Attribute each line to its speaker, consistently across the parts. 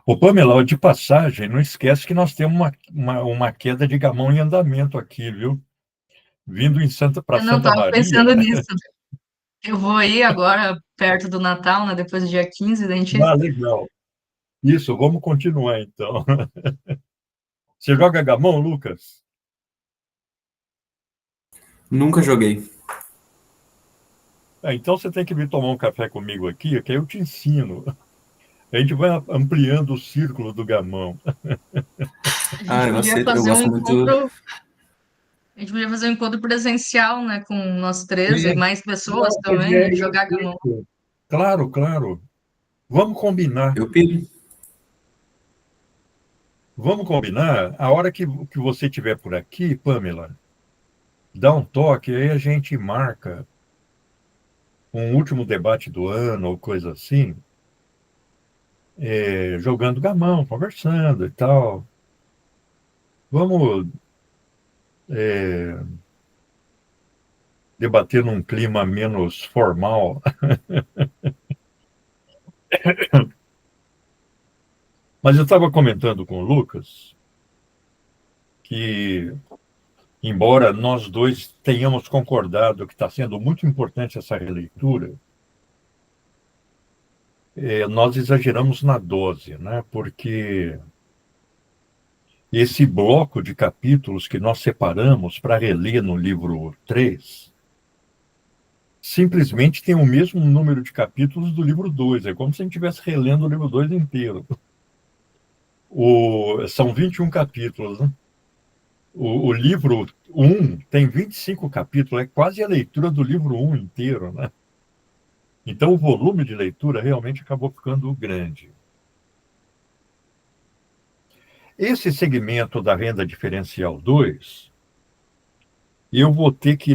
Speaker 1: Ô, Pamela, de passagem, não esquece que nós temos uma queda de gamão em andamento aqui, viu? Vindo para
Speaker 2: Eu não
Speaker 1: Santa
Speaker 2: estava
Speaker 1: Maria.
Speaker 2: pensando nisso. Eu vou ir agora perto do Natal, né? Depois do dia 15, a gente.
Speaker 1: Ah, legal. Isso, vamos continuar então. Você joga gamão, Lucas?
Speaker 3: Nunca joguei.
Speaker 1: Então você tem que vir tomar um café comigo aqui, que aí eu te ensino. A gente vai ampliando o círculo do gamão.
Speaker 2: A
Speaker 3: Ah,
Speaker 2: gente
Speaker 3: eu
Speaker 2: podia
Speaker 3: aceito. Eu
Speaker 2: fazer um
Speaker 3: gosto muito.
Speaker 2: encontro. A gente podia fazer um encontro presencial, né? Com nós três e
Speaker 1: É,
Speaker 2: mais pessoas
Speaker 1: não, mas
Speaker 2: também,
Speaker 1: é
Speaker 2: e jogar gamão.
Speaker 1: isso. Claro, claro. Vamos combinar.
Speaker 3: Eu piro.
Speaker 1: Vamos combinar. A hora que você estiver por aqui, Pamela, dá um toque, aí a gente marca um último debate do ano ou coisa assim, jogando gamão, conversando e tal. Vamos, é, debater num clima menos formal. Mas eu estava comentando com o Lucas que, embora nós dois tenhamos concordado que está sendo muito importante essa releitura, nós exageramos na dose, né? Porque esse bloco de capítulos que nós separamos para reler no livro 3 simplesmente tem o mesmo número de capítulos do livro 2. É como se a gente estivesse relendo o livro 2 inteiro. São 21 capítulos, né? O livro um tem 25 capítulos, é quase a leitura do livro um inteiro, né? Então o volume de leitura realmente acabou ficando grande. Esse segmento da renda diferencial 2 eu vou ter que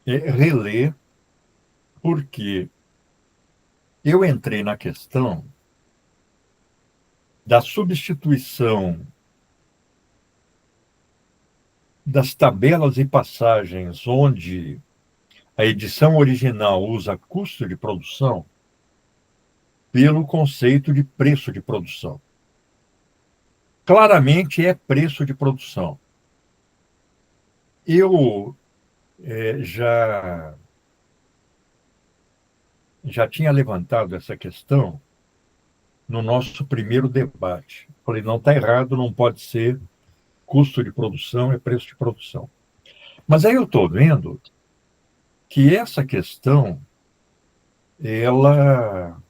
Speaker 1: reler, porque eu entrei na questão da substituição das tabelas e passagens onde a edição original usa custo de produção pelo conceito de preço de produção. Claramente é preço de produção. Eu já tinha levantado essa questão no nosso primeiro debate. Falei, não está errado, não pode ser custo de produção, é preço de produção. Mas aí eu estou vendo que essa questão, ela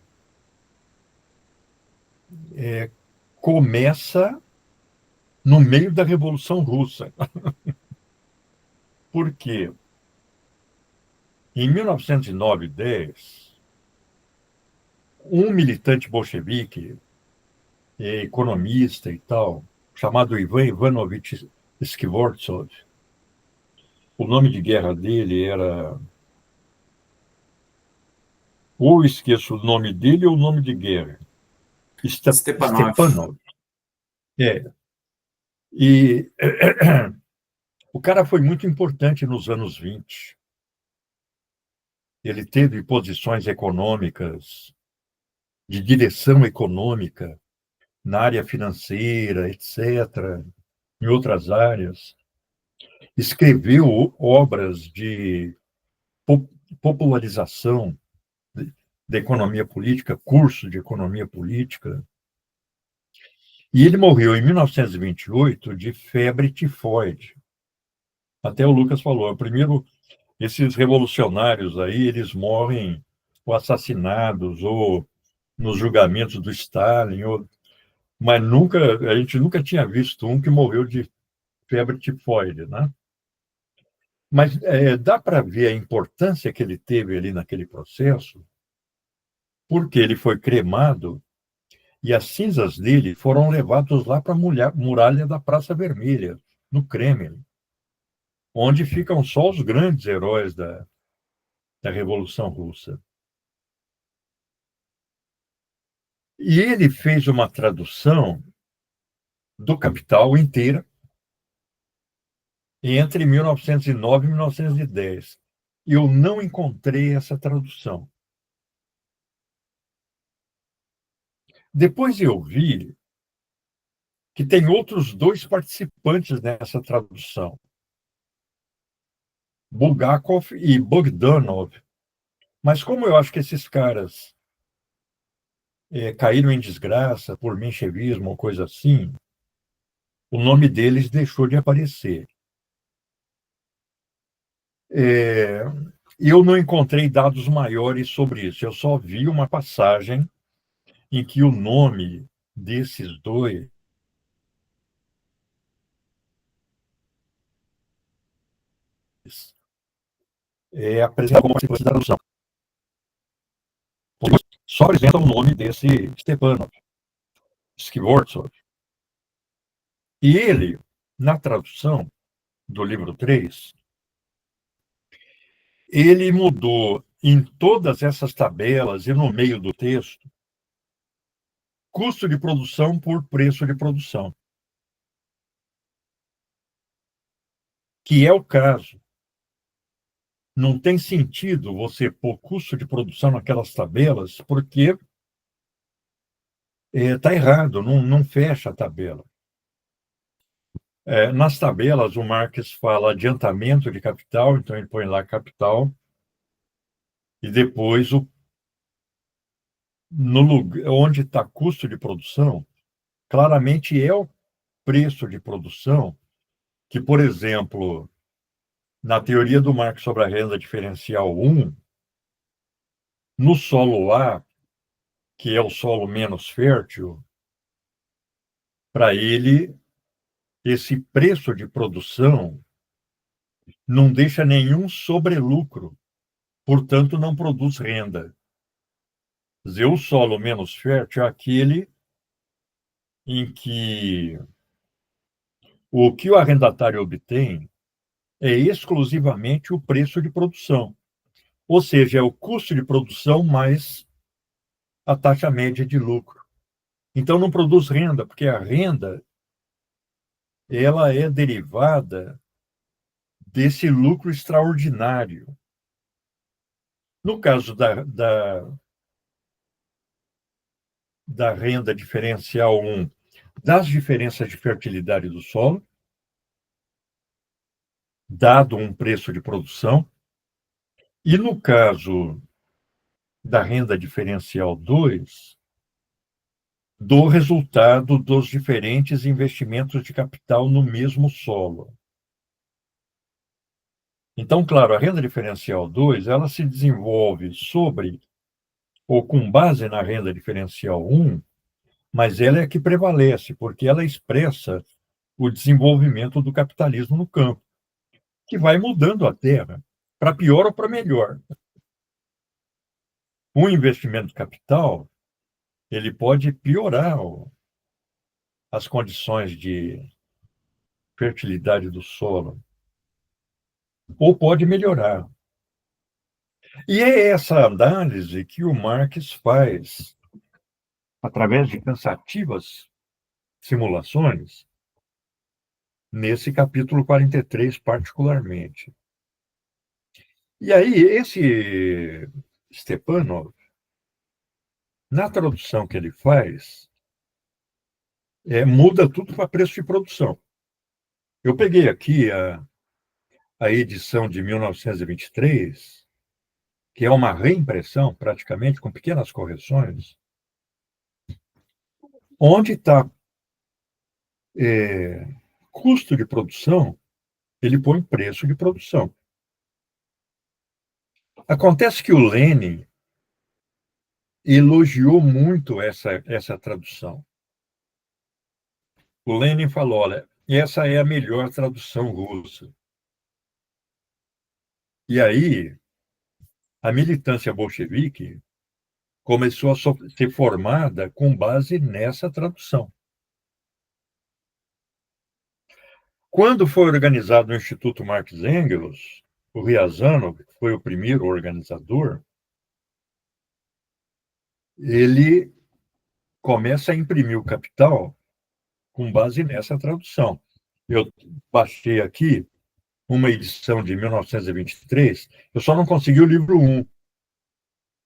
Speaker 1: começa no meio da Revolução Russa. Por quê? Em 1909 e 10, um militante bolchevique, economista e tal, chamado Ivan Ivanovich Skvortsov, o nome de guerra dele era... Ou esqueço o nome dele ou o nome de guerra.
Speaker 3: Stepanov.
Speaker 1: Stepanov. É. E o cara foi muito importante nos anos 20. Ele teve posições econômicas, de direção econômica, na área financeira, etc., em outras áreas. Escreveu obras de popularização da economia política, curso de economia política. E ele morreu em 1928 de febre tifoide. Até o Lucas falou, primeiro, esses revolucionários aí, eles morrem ou assassinados ou nos julgamentos do Stalin, mas a gente nunca tinha visto um que morreu de febre tifoide, né? Mas dá para ver a importância que ele teve ali naquele processo, porque ele foi cremado e as cinzas dele foram levadas lá para a muralha da Praça Vermelha, no Kremlin, onde ficam só os grandes heróis da Revolução Russa. E ele fez uma tradução do Capital inteira entre 1909 e 1910. Eu não encontrei essa tradução. Depois eu vi que tem outros dois participantes nessa tradução, Bulgakov e Bogdanov. Mas como eu acho que esses caras caíram em desgraça por menchevismo ou coisa assim, o nome deles deixou de aparecer. Eu não encontrei dados maiores sobre isso. Eu só vi uma passagem em que o nome desses dois é apresentado como participante da tradução. Só apresenta o nome desse Stepanov, Skvortsov. E ele, na tradução do livro 3, ele mudou em todas essas tabelas e no meio do texto custo de produção por preço de produção, que é o caso. Não tem sentido você pôr custo de produção naquelas tabelas, porque está errado, não fecha a tabela. Nas tabelas, o Marx fala adiantamento de capital, então ele põe lá capital, e depois, no lugar, onde está custo de produção, claramente é o preço de produção, que, por exemplo, na teoria do Marx sobre a renda diferencial 1, no solo A, que é o solo menos fértil, para ele, esse preço de produção não deixa nenhum sobrelucro, portanto, não produz renda. Quer dizer, o solo menos fértil é aquele em que o que o arrendatário obtém é exclusivamente o preço de produção, ou seja, é o custo de produção mais a taxa média de lucro. Então não produz renda, porque a renda ela é derivada desse lucro extraordinário. No caso da renda diferencial 1, das diferenças de fertilidade do solo, dado um preço de produção, e no caso da renda diferencial 2, do resultado dos diferentes investimentos de capital no mesmo solo. Então, claro, a renda diferencial 2, ela se desenvolve sobre ou com base na renda diferencial 1, mas ela é a que prevalece, porque ela expressa o desenvolvimento do capitalismo no campo, que vai mudando a terra, para pior ou para melhor. O investimento de capital, ele pode piorar as condições de fertilidade do solo, ou pode melhorar. E é essa análise que o Marx faz, através de cansativas simulações, nesse capítulo 43, particularmente. E aí, esse Stepanov, na tradução que ele faz, muda tudo para preço de produção. Eu peguei aqui a edição de 1923, que é uma reimpressão, praticamente, com pequenas correções, onde está custo de produção, ele põe preço de produção. Acontece que o Lenin elogiou muito essa tradução. O Lenin falou, olha, essa é a melhor tradução russa. E aí, a militância bolchevique começou a ser formada com base nessa tradução. Quando foi organizado o Instituto Marx Engels, o Ryazanov, que foi o primeiro organizador, ele começa a imprimir o Capital com base nessa tradução. Eu baixei aqui uma edição de 1923, eu só não consegui o livro 1.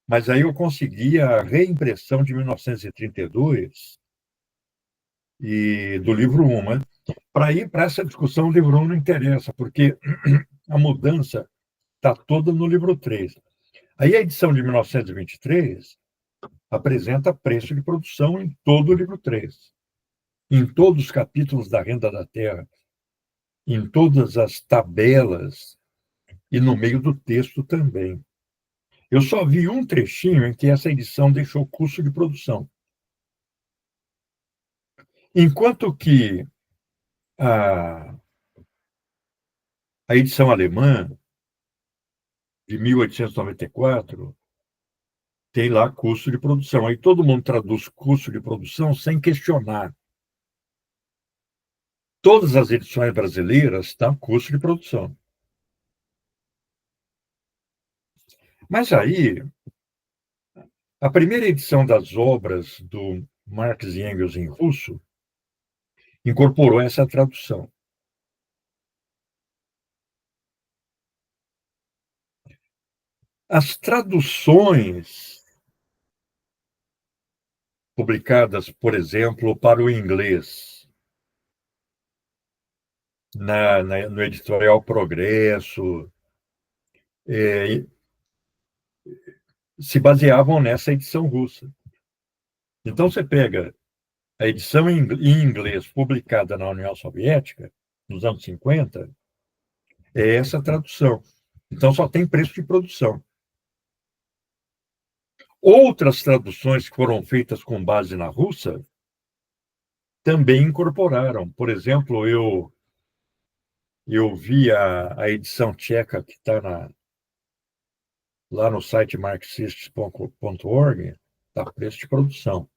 Speaker 1: Mas aí eu consegui a reimpressão de 1932 e do livro 1. Mas para ir para essa discussão, o livro 1 não interessa, porque a mudança está toda no livro 3. Aí a edição de 1923 apresenta preço de produção em todo o livro 3, em todos os capítulos da Renda da Terra, em todas as tabelas e no meio do texto também. Eu só vi um trechinho em que essa edição deixou custo de produção. Enquanto que a edição alemã, de 1894, tem lá custo de produção. Aí todo mundo traduz custo de produção sem questionar. Todas as edições brasileiras estão custo de produção. Mas aí, a primeira edição das obras do Marx e Engels em russo incorporou essa tradução. As traduções publicadas, por exemplo, para o inglês, no editorial Progresso, se baseavam nessa edição russa. Então, você pega a edição em inglês publicada na União Soviética, nos anos 50, é essa tradução. Então, só tem preço de produção. Outras traduções que foram feitas com base na russa também incorporaram. Por exemplo, eu vi a edição tcheca que está lá no site marxists.org, está preço de produção.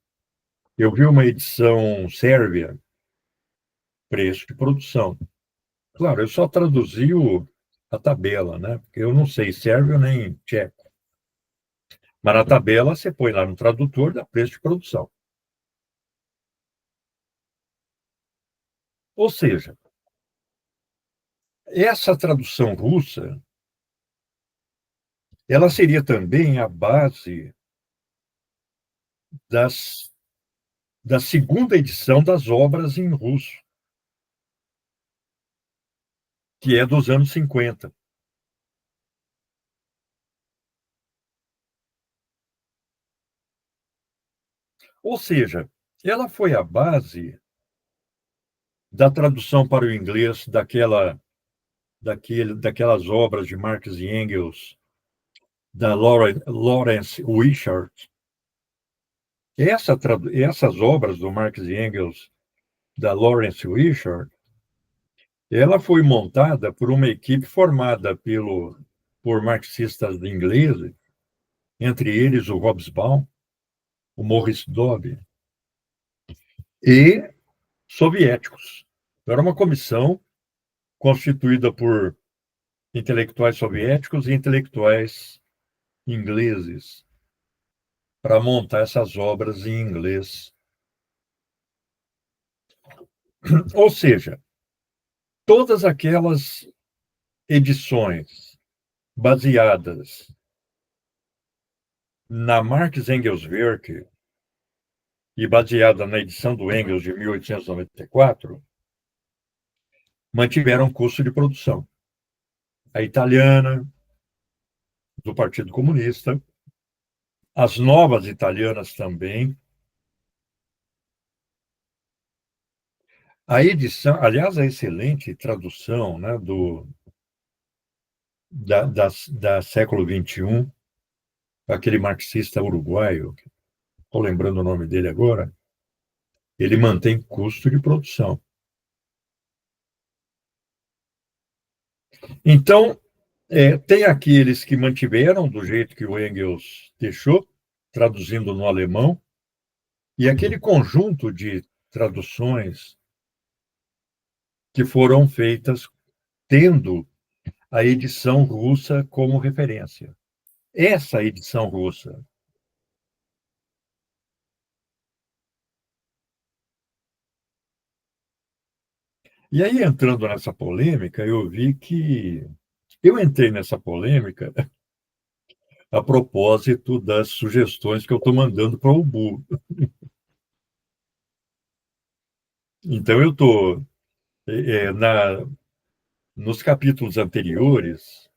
Speaker 1: Eu vi uma edição sérvia, preço de produção. Claro, eu só traduzi a tabela, né? Porque eu não sei sérvio nem tcheco. Mas na tabela você põe lá no tradutor, dá preço de produção. Ou seja, essa tradução russa, ela seria também a base da segunda edição das obras em russo, que é dos anos 50. Ou seja, ela foi a base da tradução para o inglês daquelas obras de Marx e Engels, da Lawrence Wishart. Essas obras do Marx e Engels, da Lawrence Wishart, ela foi montada por uma equipe formada por marxistas ingleses, entre eles o Hobsbawm, o Morris Dobb, e soviéticos. Era uma comissão constituída por intelectuais soviéticos e intelectuais ingleses para montar essas obras em inglês. Ou seja, todas aquelas edições baseadas na Marx Engels Werk e baseada na edição do Engels de 1894, mantiveram custo de produção. A italiana, do Partido Comunista, as novas italianas também. A edição, aliás, a excelente tradução, né, da século XXI, aquele marxista uruguaio, estou lembrando o nome dele agora, ele mantém custo de produção. Então, tem aqueles que mantiveram do jeito que o Engels deixou, traduzindo no alemão, e aquele conjunto de traduções que foram feitas tendo a edição russa como referência. Essa edição russa. E aí, entrando nessa polêmica, eu vi que eu entrei nessa polêmica a propósito das sugestões que eu estou mandando para o Ubu. Então, eu estou nos capítulos anteriores,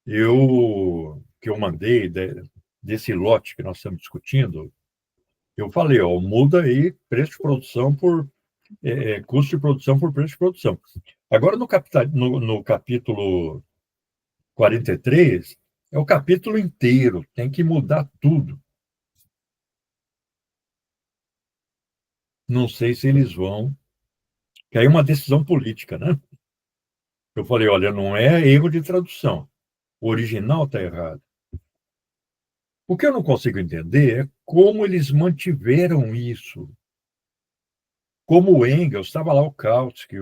Speaker 1: que eu mandei desse lote que nós estamos discutindo, eu falei, ó, muda aí preço de produção por custo de produção por preço de produção. Agora, no capítulo 43, é o capítulo inteiro, tem que mudar tudo. Não sei se eles vão, que aí é uma decisão política, né? Eu falei, olha, não é erro de tradução, o original está errado. O que eu não consigo entender é como eles mantiveram isso. Como o Engels, estava lá o Kautsky,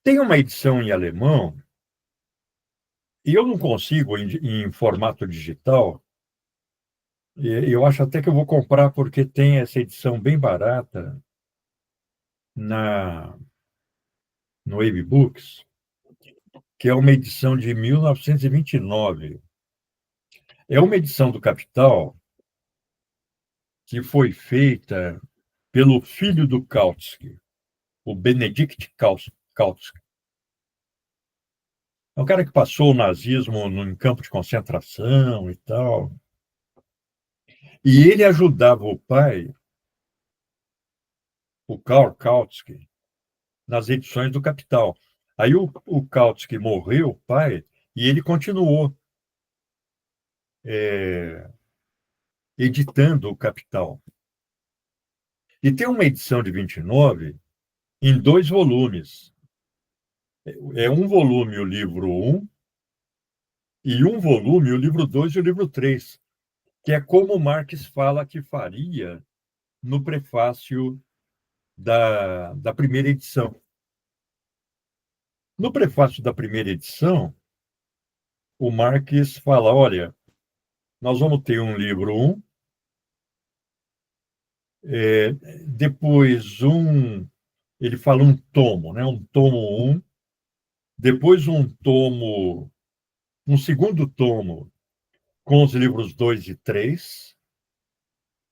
Speaker 1: tem uma edição em alemão, e eu não consigo, em formato digital, e eu acho até que eu vou comprar, porque tem essa edição bem barata no Wave Books, que é uma edição de 1929. É uma edição do Capital que foi feita pelo filho do Kautsky, o Benedict Kautsky. É um cara que passou o nazismo em campo de concentração e tal. E ele ajudava o pai, o Karl Kautsky, nas edições do Capital. Aí o Kautsky morreu, o pai, e ele continuou editando o Capital. E tem uma edição de 29 em 2 volumes. É um volume o livro 1 e um volume o livro 2 e o livro 3, que é como Marx fala que faria no prefácio da primeira edição. No prefácio da primeira edição, o Marx fala, olha, nós vamos ter um livro 1, depois ele fala um tomo, né? Um tomo 1, depois um segundo tomo com os livros 2 e 3,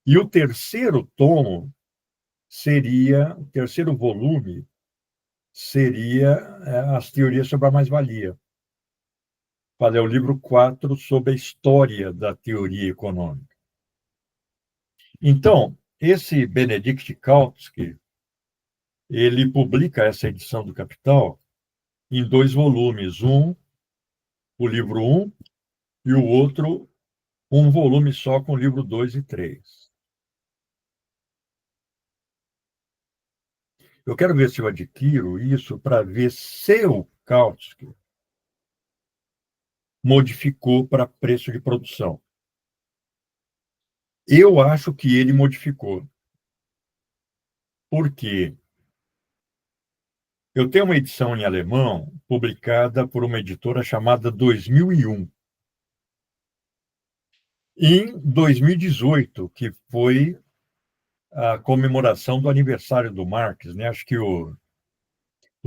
Speaker 1: e o terceiro volume seria as teorias sobre a mais-valia. Falei, é o livro 4 sobre a história da teoria econômica. Então, esse Benedict Kautsky, ele publica essa edição do Capital em 2 volumes, o livro 1, e o outro, um volume só com o livro 2 e 3. Eu quero ver se eu adquiro isso para ver se o Kautsky modificou para preço de produção. Eu acho que ele modificou. Por quê? Eu tenho uma edição em alemão publicada por uma editora chamada 2001. Em 2018, que foi a comemoração do aniversário do Marx, né? Acho que o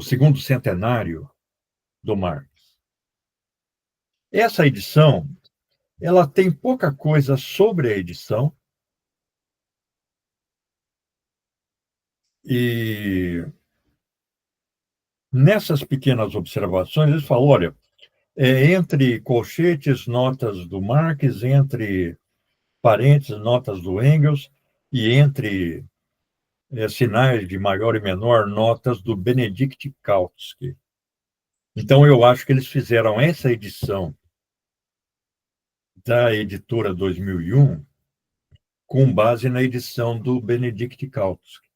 Speaker 1: segundo centenário do Marx. Essa edição, ela tem pouca coisa sobre a edição, e nessas pequenas observações, eles falam, olha, entre colchetes, notas do Marx, entre parênteses, notas do Engels, e entre sinais de maior e menor, notas do Benedict Kautsky. Então, eu acho que eles fizeram essa edição da editora 2001 com base na edição do Benedict Kautsky.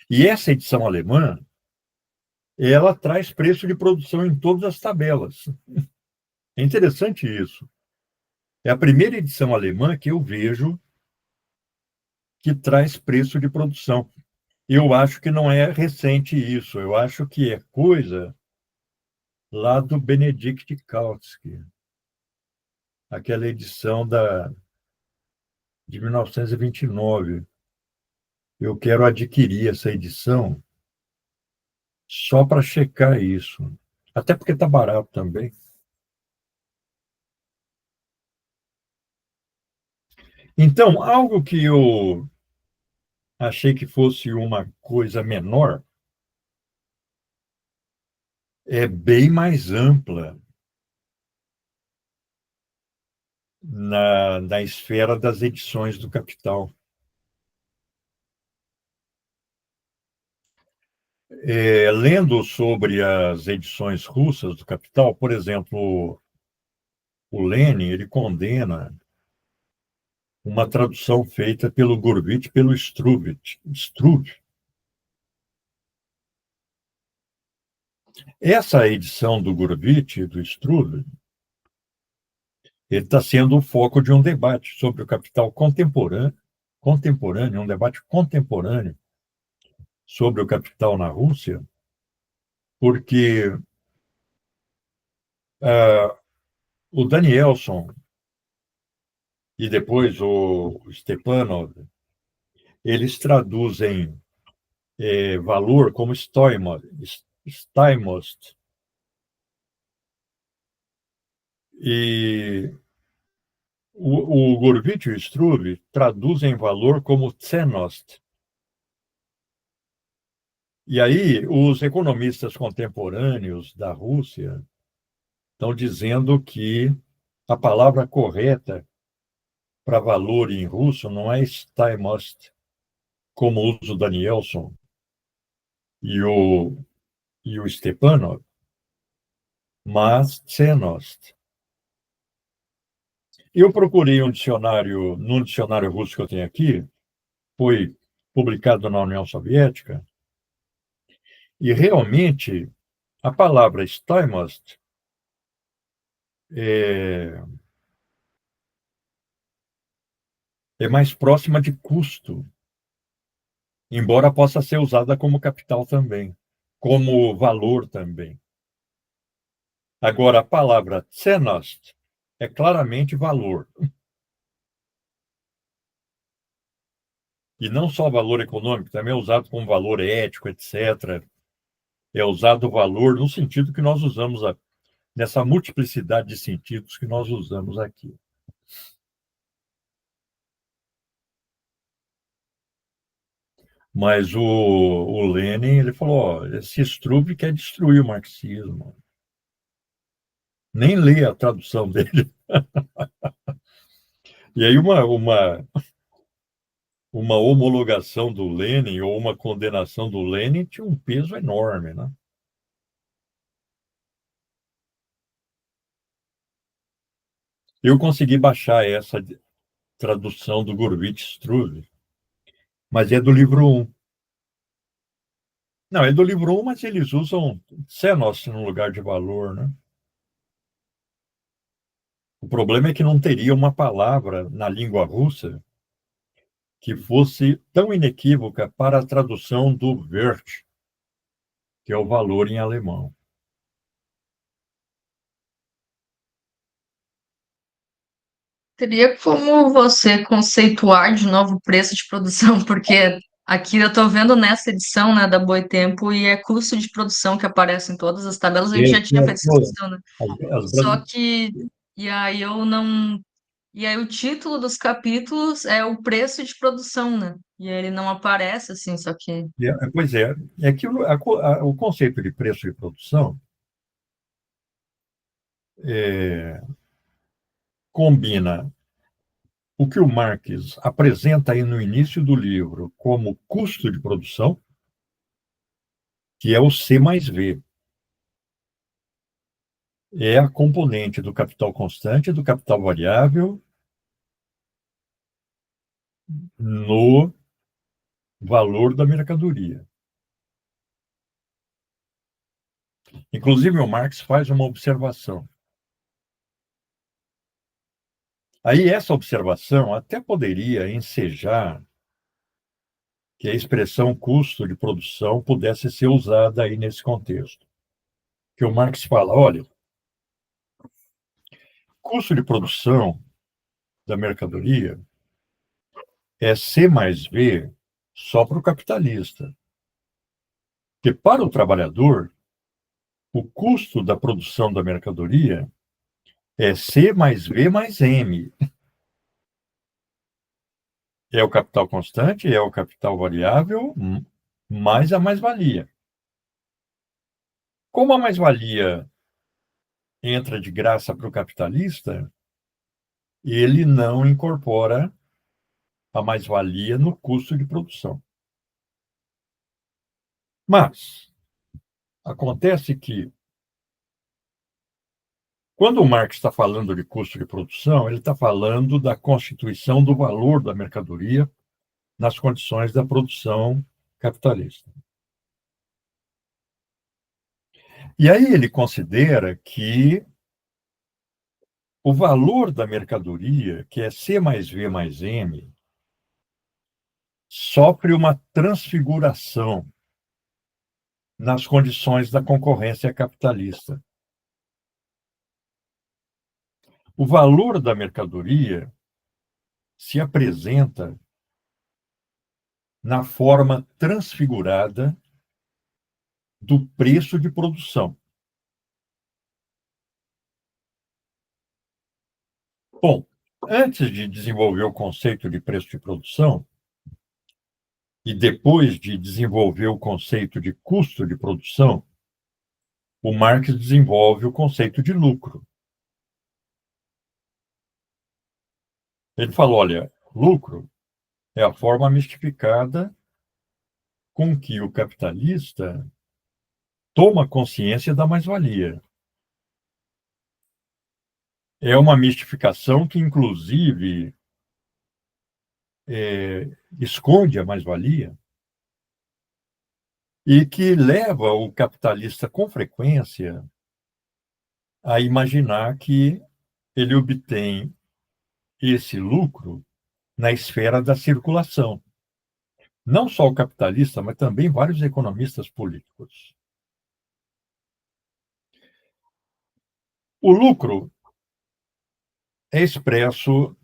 Speaker 1: E essa edição alemã, ela traz preço de produção em todas as tabelas. É interessante isso. É a primeira edição alemã que eu vejo que traz preço de produção. Eu acho que não é recente isso, eu acho que é coisa lá do Benedict Kautsky, aquela edição de 1929. Eu quero adquirir essa edição só para checar isso. Até porque está barato também. Então, algo que eu achei que fosse uma coisa menor é bem mais ampla na esfera das edições do Capital. Lendo sobre as edições russas do Capital, por exemplo, o Lenin, ele condena uma tradução feita pelo Gurvitch e pelo Struve. Essa edição do Gurvitch e do Struve, ele está sendo o foco de um debate sobre o Capital contemporâneo, um debate contemporâneo sobre o Capital na Rússia, porque o Danielson e depois o Stepanov, eles traduzem valor como Stoimost. E o Gurvitch e o Struve traduzem valor como Tsenost. E aí, os economistas contemporâneos da Rússia estão dizendo que a palavra correta para valor em russo não é Stoimost, como usa o Danielson e o Stepanov, mas Tsenost. Eu procurei num dicionário russo que eu tenho aqui, foi publicado na União Soviética, e realmente a palavra Stoimost é mais próxima de custo, embora possa ser usada como capital também, como valor também. Agora, a palavra Tsenost é claramente valor. E não só valor econômico, também é usado como valor ético, etc. É usado o valor no sentido que nós usamos, nessa multiplicidade de sentidos que nós usamos aqui. Mas o Lenin, ele falou, esse Struve quer destruir o marxismo. Nem lê a tradução dele. E aí uma homologação do Lenin ou uma condenação do Lenin tinha um peso enorme, né? Eu consegui baixar essa tradução do Gurvitch Struve, mas é do livro 1. Não, é do livro 1, mas eles usam Tsenost no lugar de valor, né? O problema é que não teria uma palavra na língua russa que fosse tão inequívoca para a tradução do Wert, que é o valor em alemão.
Speaker 2: Teria como você conceituar de novo o preço de produção? Porque aqui eu estou vendo nessa edição, né, da Boitempo e é custo de produção que aparece em todas as tabelas. A gente já tinha feito essa discussão, né? Só que, e aí eu não. E aí o título dos capítulos é o preço de produção, né? E aí ele não aparece assim, só que.
Speaker 1: Pois é que o conceito de preço de produção combina o que o Marx apresenta aí no início do livro como custo de produção, que é o C mais V. É a componente do capital constante e do capital variável no valor da mercadoria. Inclusive, o Marx faz uma observação. Aí, essa observação até poderia ensejar que a expressão custo de produção pudesse ser usada aí nesse contexto. Que o Marx fala, olha, custo de produção da mercadoria é C mais V só para o capitalista. Porque para o trabalhador, o custo da produção da mercadoria é C mais V mais M. É o capital constante, é o capital variável, mais a mais-valia. Como a mais-valia entra de graça para o capitalista, ele não incorpora a mais-valia no custo de produção. Mas acontece que, quando o Marx está falando de custo de produção, ele está falando da constituição do valor da mercadoria nas condições da produção capitalista. E aí ele considera que o valor da mercadoria, que é C mais V mais M, sofre uma transfiguração nas condições da concorrência capitalista. O valor da mercadoria se apresenta na forma transfigurada do preço de produção. Bom, antes de desenvolver o conceito de preço de produção, e depois de desenvolver o conceito de custo de produção, o Marx desenvolve o conceito de lucro. Ele fala, olha, lucro é a forma mistificada com que o capitalista toma consciência da mais-valia. É uma mistificação que, inclusive, esconde a mais-valia e que leva o capitalista, com frequência, a imaginar que ele obtém esse lucro na esfera da circulação. Não só o capitalista, mas também vários economistas políticos. O lucro é expresso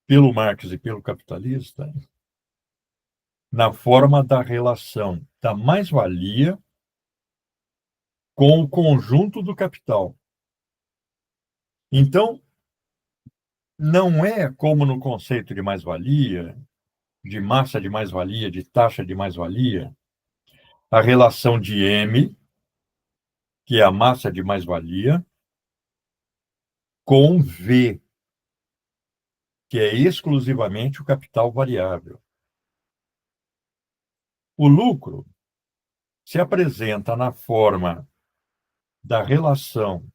Speaker 1: pelo Marx e pelo capitalista na forma da relação da mais-valia com o conjunto do capital. Então, não é como no conceito de mais-valia, de massa de mais-valia, de taxa de mais-valia, a relação de M, que é a massa de mais-valia, com V, que é exclusivamente o capital variável. O lucro se apresenta na forma da relação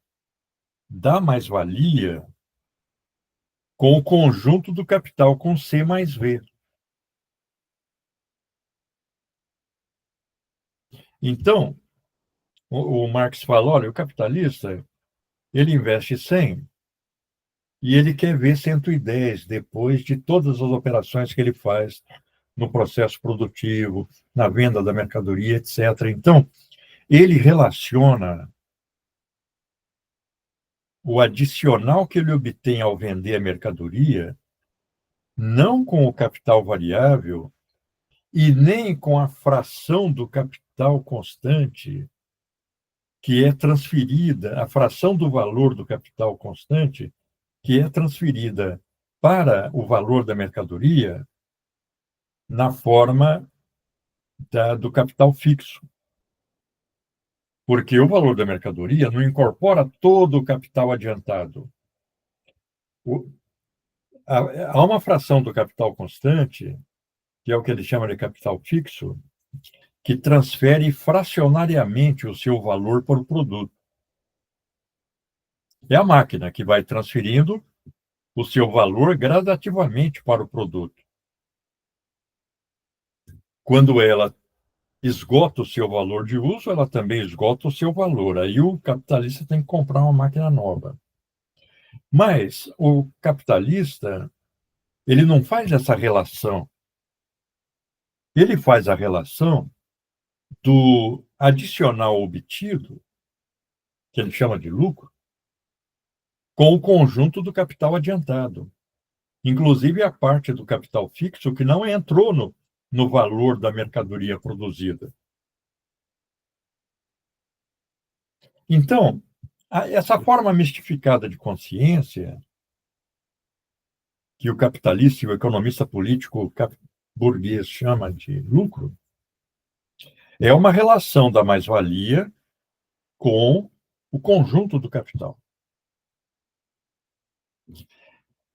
Speaker 1: da mais-valia com o conjunto do capital com C mais V. Então, o Marx fala, olha, o capitalista, ele investe 100 e ele quer ver 110 depois de todas as operações que ele faz no processo produtivo, na venda da mercadoria, etc. Então, ele relaciona o adicional que ele obtém ao vender a mercadoria não com o capital variável e nem com a fração do capital constante que é transferida, a fração do valor do capital constante que é transferida para o valor da mercadoria na forma do capital fixo. Porque o valor da mercadoria não incorpora todo o capital adiantado. Há uma fração do capital constante, que é o que ele chama de capital fixo, que transfere fracionariamente o seu valor para o produto. É a máquina que vai transferindo o seu valor gradativamente para o produto. Quando ela esgota o seu valor de uso, ela também esgota o seu valor. Aí o capitalista tem que comprar uma máquina nova. Mas o capitalista, ele não faz essa relação. Ele faz a relação do adicional obtido, que ele chama de lucro, com o conjunto do capital adiantado. Inclusive a parte do capital fixo que não entrou no valor da mercadoria produzida. Então, essa forma mistificada de consciência, que o capitalista e o economista político burguês chama de lucro, é uma relação da mais-valia com o conjunto do capital.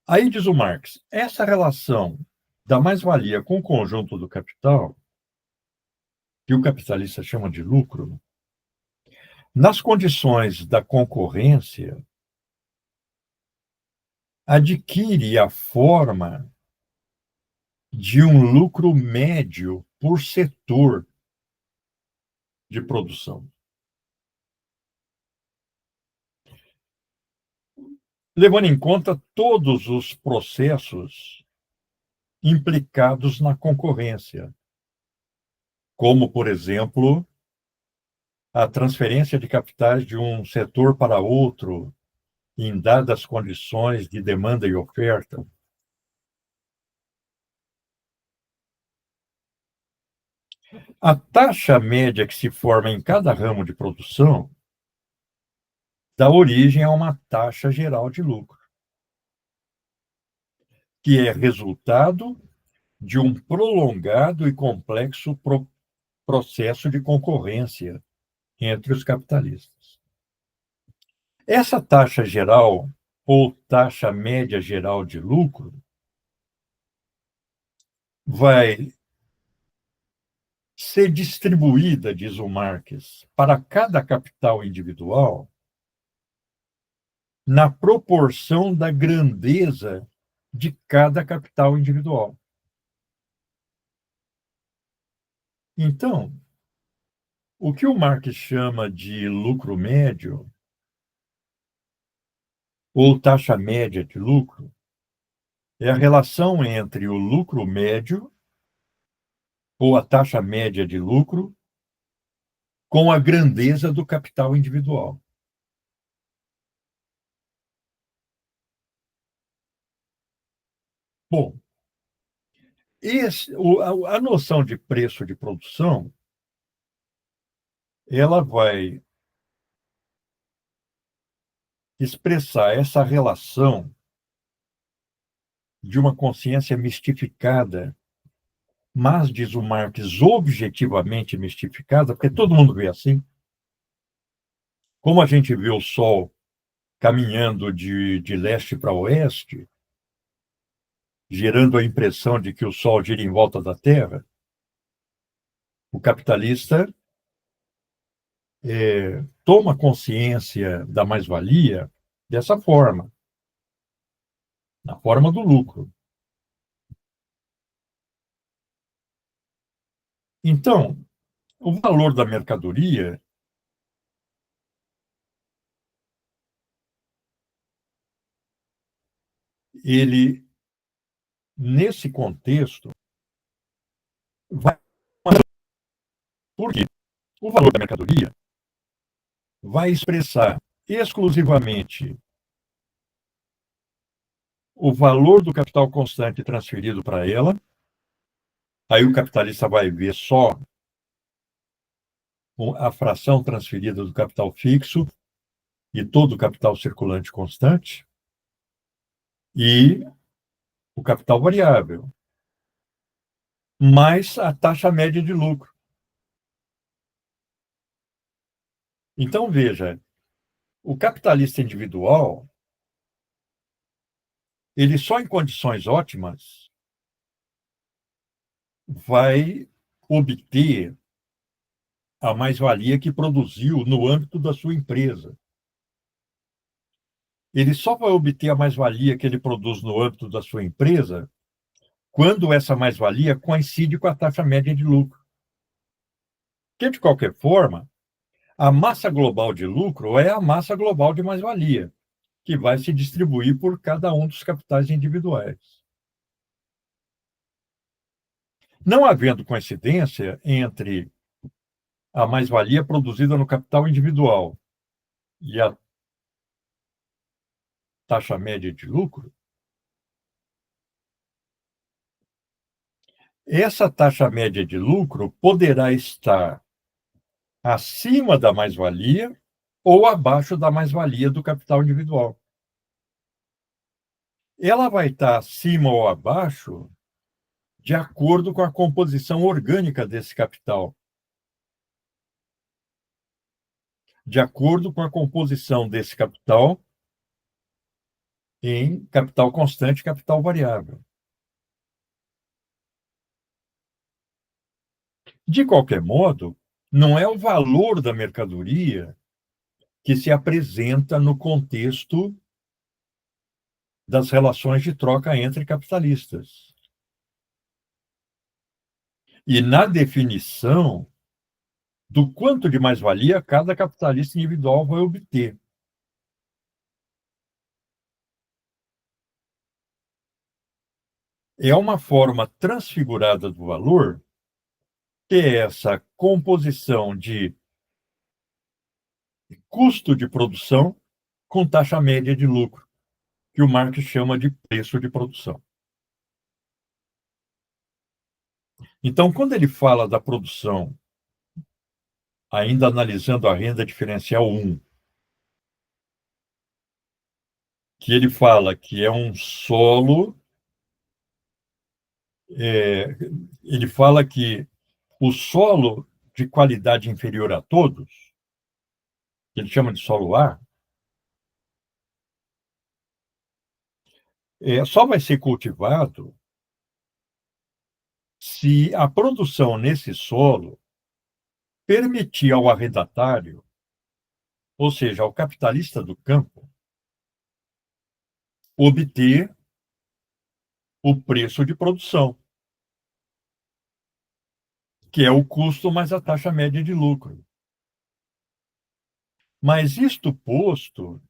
Speaker 1: Aí diz o Marx, essa relação da mais-valia com o conjunto do capital, que o capitalista chama de lucro, nas condições da concorrência, adquire a forma de um lucro médio por setor de produção. Levando em conta todos os processos implicados na concorrência, como, por exemplo, a transferência de capitais de um setor para outro, em dadas condições de demanda e oferta. A taxa média que se forma em cada ramo de produção dá origem a uma taxa geral de lucro, que é resultado de um prolongado e complexo processo de concorrência entre os capitalistas. Essa taxa geral, ou taxa média geral de lucro, vai ser distribuída, diz o Marx, para cada capital individual na proporção da grandeza de cada capital individual. Então, o que o Marx chama de lucro médio, ou taxa média de lucro, é a relação entre o lucro médio, ou a taxa média de lucro, com a grandeza do capital individual. Bom, a noção de preço de produção, ela vai expressar essa relação de uma consciência mistificada, mas, diz o Marx, objetivamente mistificada, porque todo mundo vê assim. Como a gente vê o Sol caminhando de leste para oeste, gerando a impressão de que o Sol gira em volta da Terra, o capitalista toma consciência da mais-valia dessa forma, na forma do lucro. Então, o valor da mercadoria ele, nesse contexto, vai... Porque o valor da mercadoria vai expressar exclusivamente o valor do capital constante transferido para ela. Aí o capitalista vai ver só a fração transferida do capital fixo e todo o capital circulante constante e o capital variável, mais a taxa média de lucro. Então, veja, o capitalista individual, ele só em condições ótimas vai obter a mais-valia que produziu no âmbito da sua empresa. Ele só vai obter a mais-valia que ele produz no âmbito da sua empresa quando essa mais-valia coincide com a taxa média de lucro. Porque, de qualquer forma, a massa global de lucro é a massa global de mais-valia, que vai se distribuir por cada um dos capitais individuais. Não havendo coincidência entre a mais-valia produzida no capital individual e a taxa média de lucro, essa taxa média de lucro poderá estar acima da mais-valia ou abaixo da mais-valia do capital individual. ela vai estar acima ou abaixo de acordo com a composição orgânica desse capital, de acordo com a composição desse capital em capital constante e capital variável. De qualquer modo, não é o valor da mercadoria que se apresenta no contexto das relações de troca entre capitalistas. E na definição do quanto de mais-valia cada capitalista individual vai obter. É uma forma transfigurada do valor, que é essa composição de custo de produção com taxa média de lucro, que o Marx chama de preço de produção. Então, quando ele fala da produção, ainda analisando a renda diferencial 1, que ele fala que é um solo, ele fala que o solo de qualidade inferior a todos, que ele chama de solo A, só vai ser cultivado se a produção nesse solo permitir ao arrendatário, ou seja, ao capitalista do campo, obter o preço de produção, que é o custo mais a taxa média de lucro. Mas isto posto,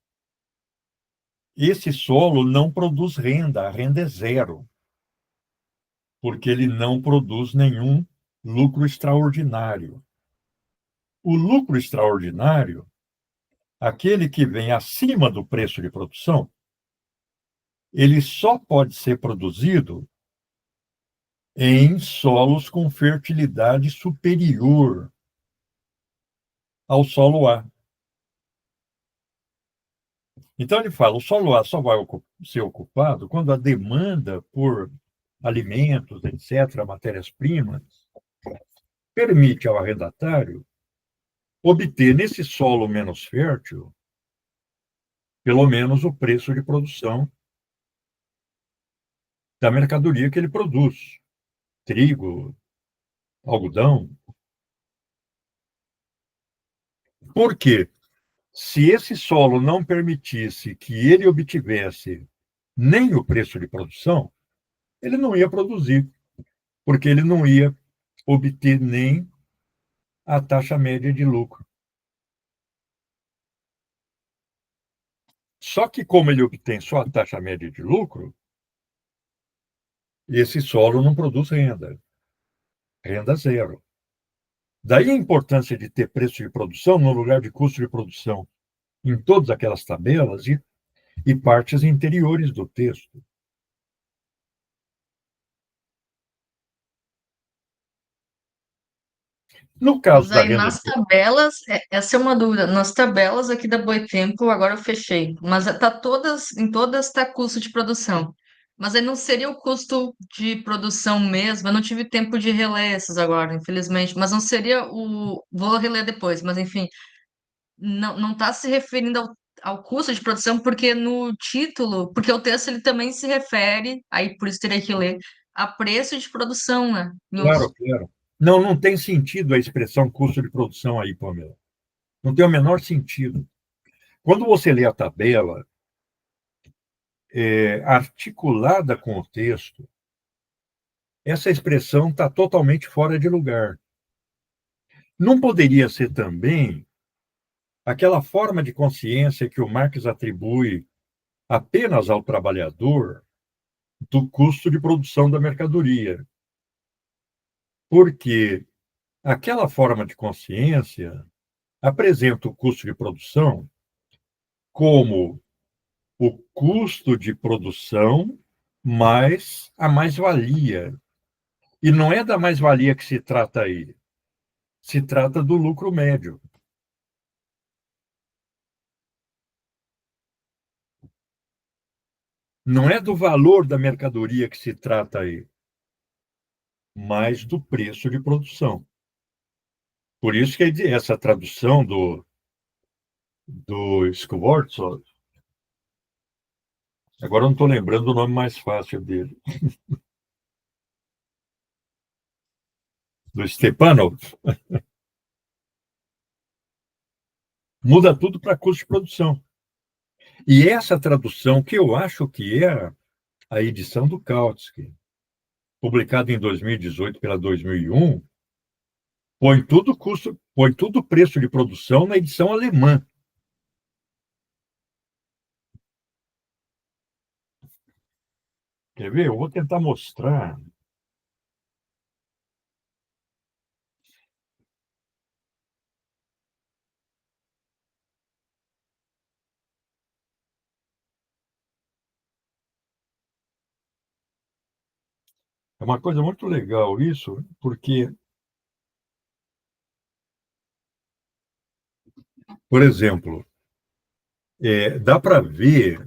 Speaker 1: esse solo não produz renda, a renda é zero, porque ele não produz nenhum lucro extraordinário. O lucro extraordinário, aquele que vem acima do preço de produção, ele só pode ser produzido em solos com fertilidade superior ao solo A. Então, ele fala, o solo A só vai ser ocupado quando a demanda por alimentos, etc., matérias-primas, permite ao arrendatário obter nesse solo menos fértil, pelo menos o preço de produção da mercadoria que ele produz. Trigo, algodão. Por quê? Se esse solo não permitisse que ele obtivesse nem o preço de produção, ele não ia produzir, porque ele não ia obter nem a taxa média de lucro. Só que, como ele obtém só a taxa média de lucro, esse solo não produz renda. Renda zero. Daí a importância de ter preço de produção no lugar de custo de produção em todas aquelas tabelas e partes interiores do texto. No caso
Speaker 2: Mas
Speaker 1: da
Speaker 2: aí
Speaker 1: renda.
Speaker 2: nas tabelas, essa é uma dúvida. Nas tabelas aqui da Boitempo, agora eu fechei. Mas tá todas, em todas está custo de produção. Mas aí não seria o custo de produção mesmo. Eu não tive tempo de reler esses agora, infelizmente. Mas não seria o. Vou reler depois, mas enfim, não está se referindo ao custo de produção, porque no título, porque o texto ele também se refere, aí por isso teria que ler, a preço de produção, né?
Speaker 1: Claro, claro. Não, não tem sentido a expressão custo de produção aí, Pamela. Não tem o menor sentido. Quando você lê a tabela, articulada com o texto, essa expressão está totalmente fora de lugar. Não poderia ser também aquela forma de consciência que o Marx atribui apenas ao trabalhador do custo de produção da mercadoria. Porque aquela forma de consciência apresenta o custo de produção como o custo de produção mais a mais-valia. E não é da mais-valia que se trata aí. Se trata do lucro médio. Não é do valor da mercadoria que se trata aí, mas do preço de produção. Por isso que essa tradução do Skvortsov, agora eu não estou lembrando o nome mais fácil dele, do Stepanov, muda tudo para custo de produção. E essa tradução, que eu acho que é a edição do Kautsky, publicada em 2018 pela 2001, põe tudo o preço de produção na edição alemã. Quer ver? Eu vou tentar mostrar. É uma coisa muito legal isso, porque, por exemplo, dá para ver.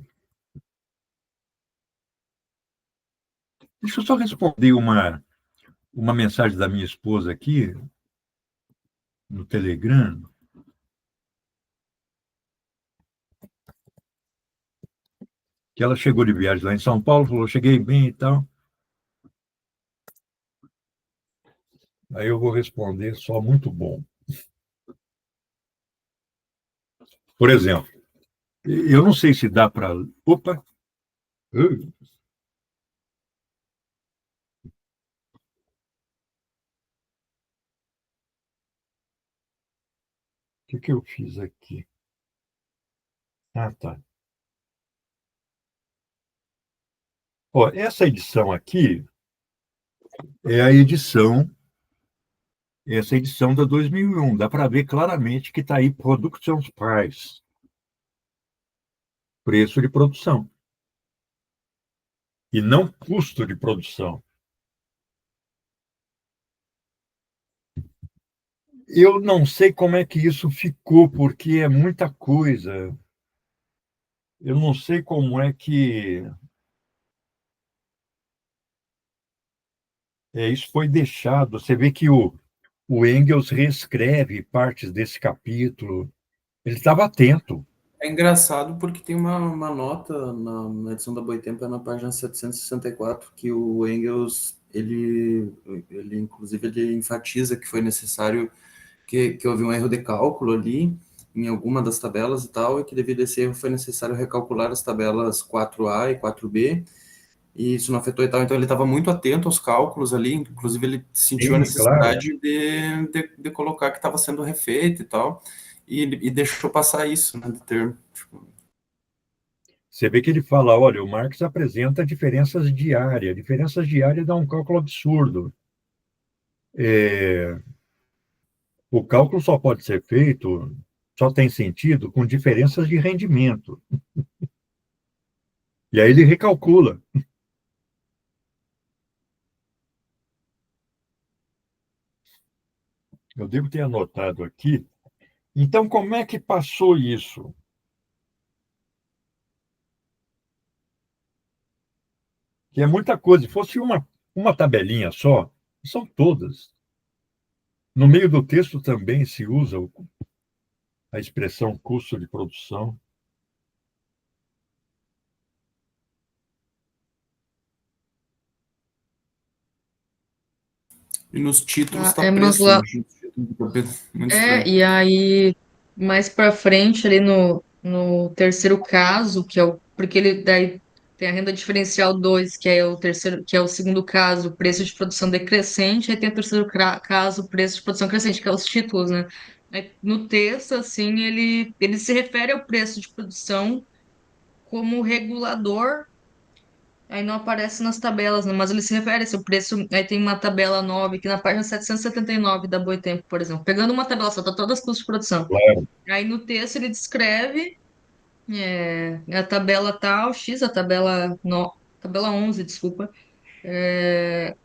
Speaker 1: Deixa eu só responder uma mensagem da minha esposa aqui no Telegram, que ela chegou de viagem lá em São Paulo, falou, cheguei bem e tal. Aí eu vou responder só muito bom. Por exemplo, eu não sei se dá para. Opa! O que eu fiz aqui? Ah, tá. Ó, essa edição aqui é a edição, essa edição da 2001. Dá para ver claramente que está aí Production Price, preço de produção, e não custo de produção. Eu não sei como é que isso ficou, porque é muita coisa. Eu não sei como é que isso foi deixado. Você vê que o Engels reescreve partes desse capítulo. Ele estava atento.
Speaker 3: É engraçado porque tem uma nota na edição da Boitempo, na página 764, que o Engels, ele inclusive, ele enfatiza que foi necessário que houve um erro de cálculo ali em alguma das tabelas e tal, e que devido a esse erro foi necessário recalcular as tabelas 4A e 4B, e isso não afetou e tal. Então ele estava muito atento aos cálculos ali, inclusive ele sentiu a
Speaker 1: Sim, claro.
Speaker 3: necessidade de colocar que estava sendo refeito e tal, e deixou passar isso, né, de ter, tipo,
Speaker 1: Você vê que ele fala, olha, o Marx apresenta diferenças diárias. Diferenças diárias dá um cálculo absurdo. O cálculo só pode ser feito, só tem sentido com diferenças de rendimento. E aí ele recalcula. Eu devo ter anotado aqui. Então, como é que passou isso? Que é muita coisa. Se fosse uma tabelinha só, são todas. No meio do texto também se usa a expressão custo de produção.
Speaker 3: e nos títulos
Speaker 2: Ah,
Speaker 3: está
Speaker 2: é, mas
Speaker 3: preço,
Speaker 2: lá,
Speaker 3: né? Muito estranho.
Speaker 2: e aí, mais pra frente, ali no terceiro caso, que é o, porque ele daí tem a renda diferencial 2 que é o terceiro, que é o segundo caso, preço de produção decrescente, aí tem o terceiro caso, preço de produção crescente, que é os títulos, né? Aí, no texto, assim, ele se refere ao preço de produção como regulador. Aí não aparece nas tabelas, né? Mas ele se refere a esse preço. Aí tem uma tabela 9 aqui na página 779 da Boitempo, por exemplo. Pegando uma tabela só, tá todas as custos de produção.
Speaker 1: Claro.
Speaker 2: Aí no texto ele descreve a tabela tal, X, a tabela, no, tabela 11, desculpa. Deixa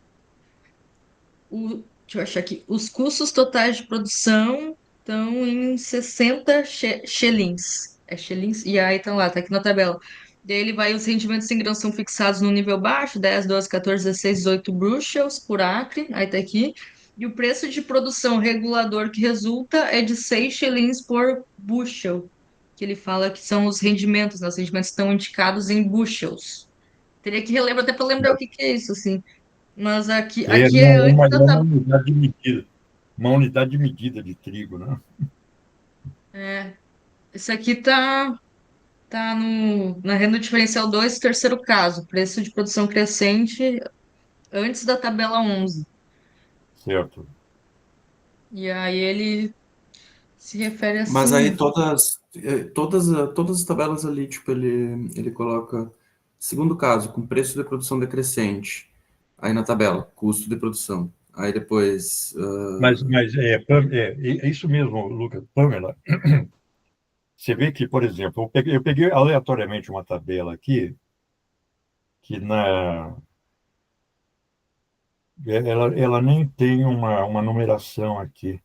Speaker 2: eu achar aqui. Os custos totais de produção estão em 60 shillings. É shillings? E aí estão lá, tá aqui na tabela. Daí ele vai, os rendimentos em grão são fixados no nível baixo, 10, 12, 14, 16, 18 bushels por acre, aí tá aqui. E o preço de produção regulador que resulta é de 6 shillings por bushel, que ele fala que são os rendimentos, né? Os rendimentos estão indicados em bushels. Teria que relembrar até para lembrar o que que é isso, assim. Mas aqui
Speaker 1: Não,
Speaker 2: é antes da
Speaker 1: é uma
Speaker 2: tabela.
Speaker 1: unidade de medida. Uma unidade de medida de trigo, né?
Speaker 2: Esse aqui tá na renda diferencial 2, terceiro caso, preço de produção crescente antes da tabela 11.
Speaker 1: Certo.
Speaker 2: E aí ele se refere
Speaker 3: Mas
Speaker 2: assim,
Speaker 3: aí
Speaker 2: né?
Speaker 3: todas as tabelas ali, tipo, ele coloca, segundo caso, com preço de produção decrescente. Aí na tabela, custo de produção. Aí depois,
Speaker 1: Mas é isso mesmo, Lucas. Pamela, você vê que, por exemplo, eu peguei aleatoriamente uma tabela aqui, que ela nem tem uma numeração aqui.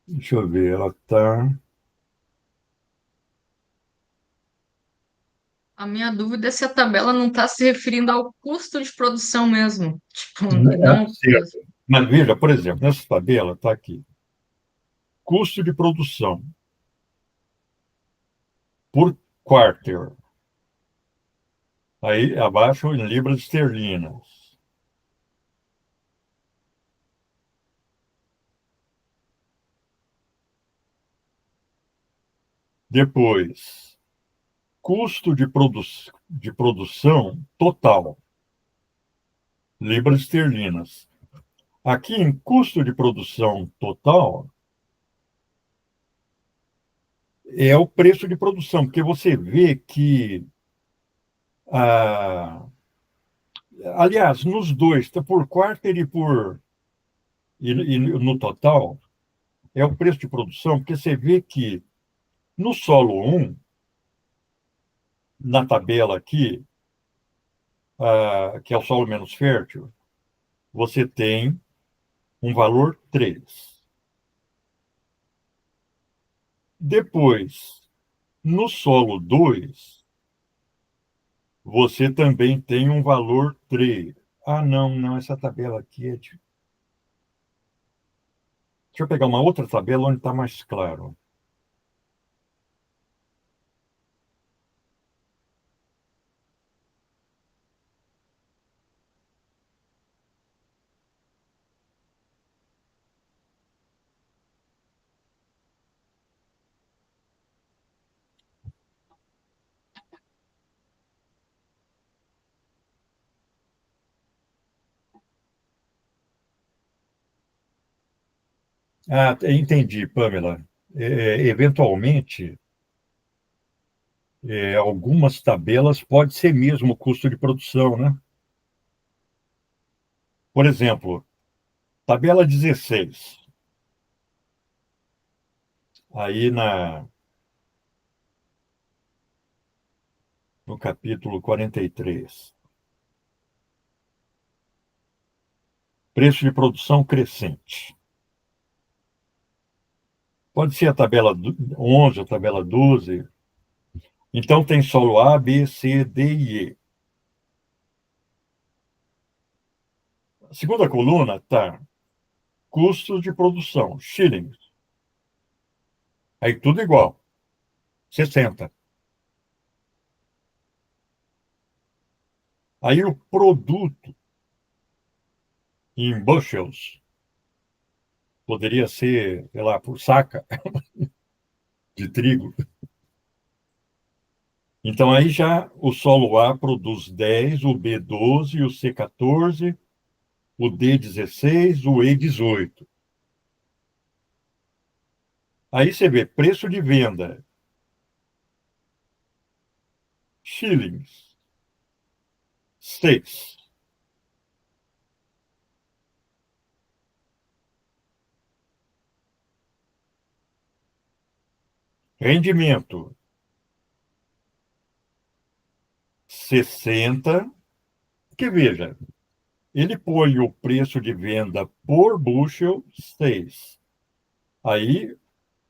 Speaker 1: Deixa eu ver, ela está.
Speaker 2: A minha dúvida é se a tabela não está se referindo ao custo de produção mesmo, tipo, e não ao preço.
Speaker 1: Certo. Mas veja, por exemplo, nessa tabela está aqui: custo de produção por quarter. Aí abaixo em libras esterlinas. Depois, custo de produção total, libras esterlinas. Aqui em custo de produção total é o preço de produção, porque você vê que, ah, aliás, nos dois, tá por quarter e no total, é o preço de produção, porque você vê que no solo um na tabela aqui, que é o solo menos fértil, você tem um valor 3. Depois, no solo 2 você também tem um valor 3. Ah, não, essa tabela aqui é de... Deixa eu pegar uma outra tabela onde está mais claro. Ah, entendi, Pamela. Eventualmente, algumas tabelas pode ser mesmo o custo de produção, né? Por exemplo, tabela 16. Aí no capítulo 43. Preço de produção crescente. Pode ser a tabela 11, a tabela 12. Então, tem solo A, B, C, D e E. A segunda coluna está custos de produção, shillings. Aí tudo igual, 60. Aí o produto em bushels poderia ser, sei lá, por saca de trigo. Então aí já o solo A produz 10, o B 12, o C 14, o D 16, o E 18. Aí você vê preço de venda, shillings, 6. Rendimento, 60. Que veja, ele põe o preço de venda por bushel 6. Aí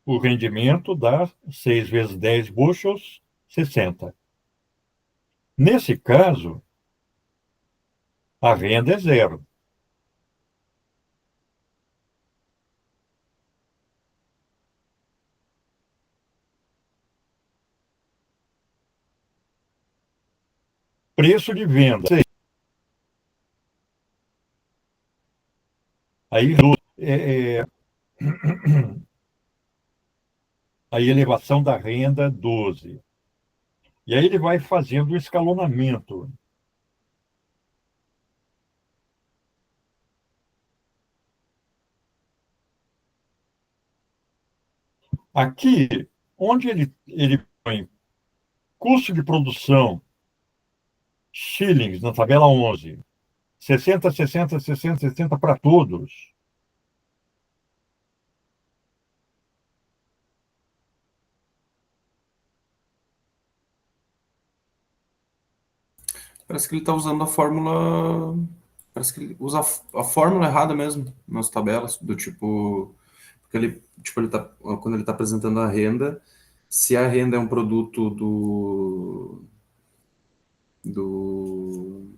Speaker 1: o rendimento dá 6 vezes 10 bushels, 60. Nesse caso, a renda é zero. Preço de venda. Aí, a elevação da renda, 12. E aí ele vai fazendo o escalonamento. Aqui, onde ele põe custo de produção, shillings, na tabela 11, 60, 60, 60, 60 para todos.
Speaker 3: Parece que ele está usando a fórmula. Parece que ele usa a fórmula errada mesmo nas tabelas, do tipo. Porque ele, tipo, quando ele está apresentando a renda, se a renda é um produto do, do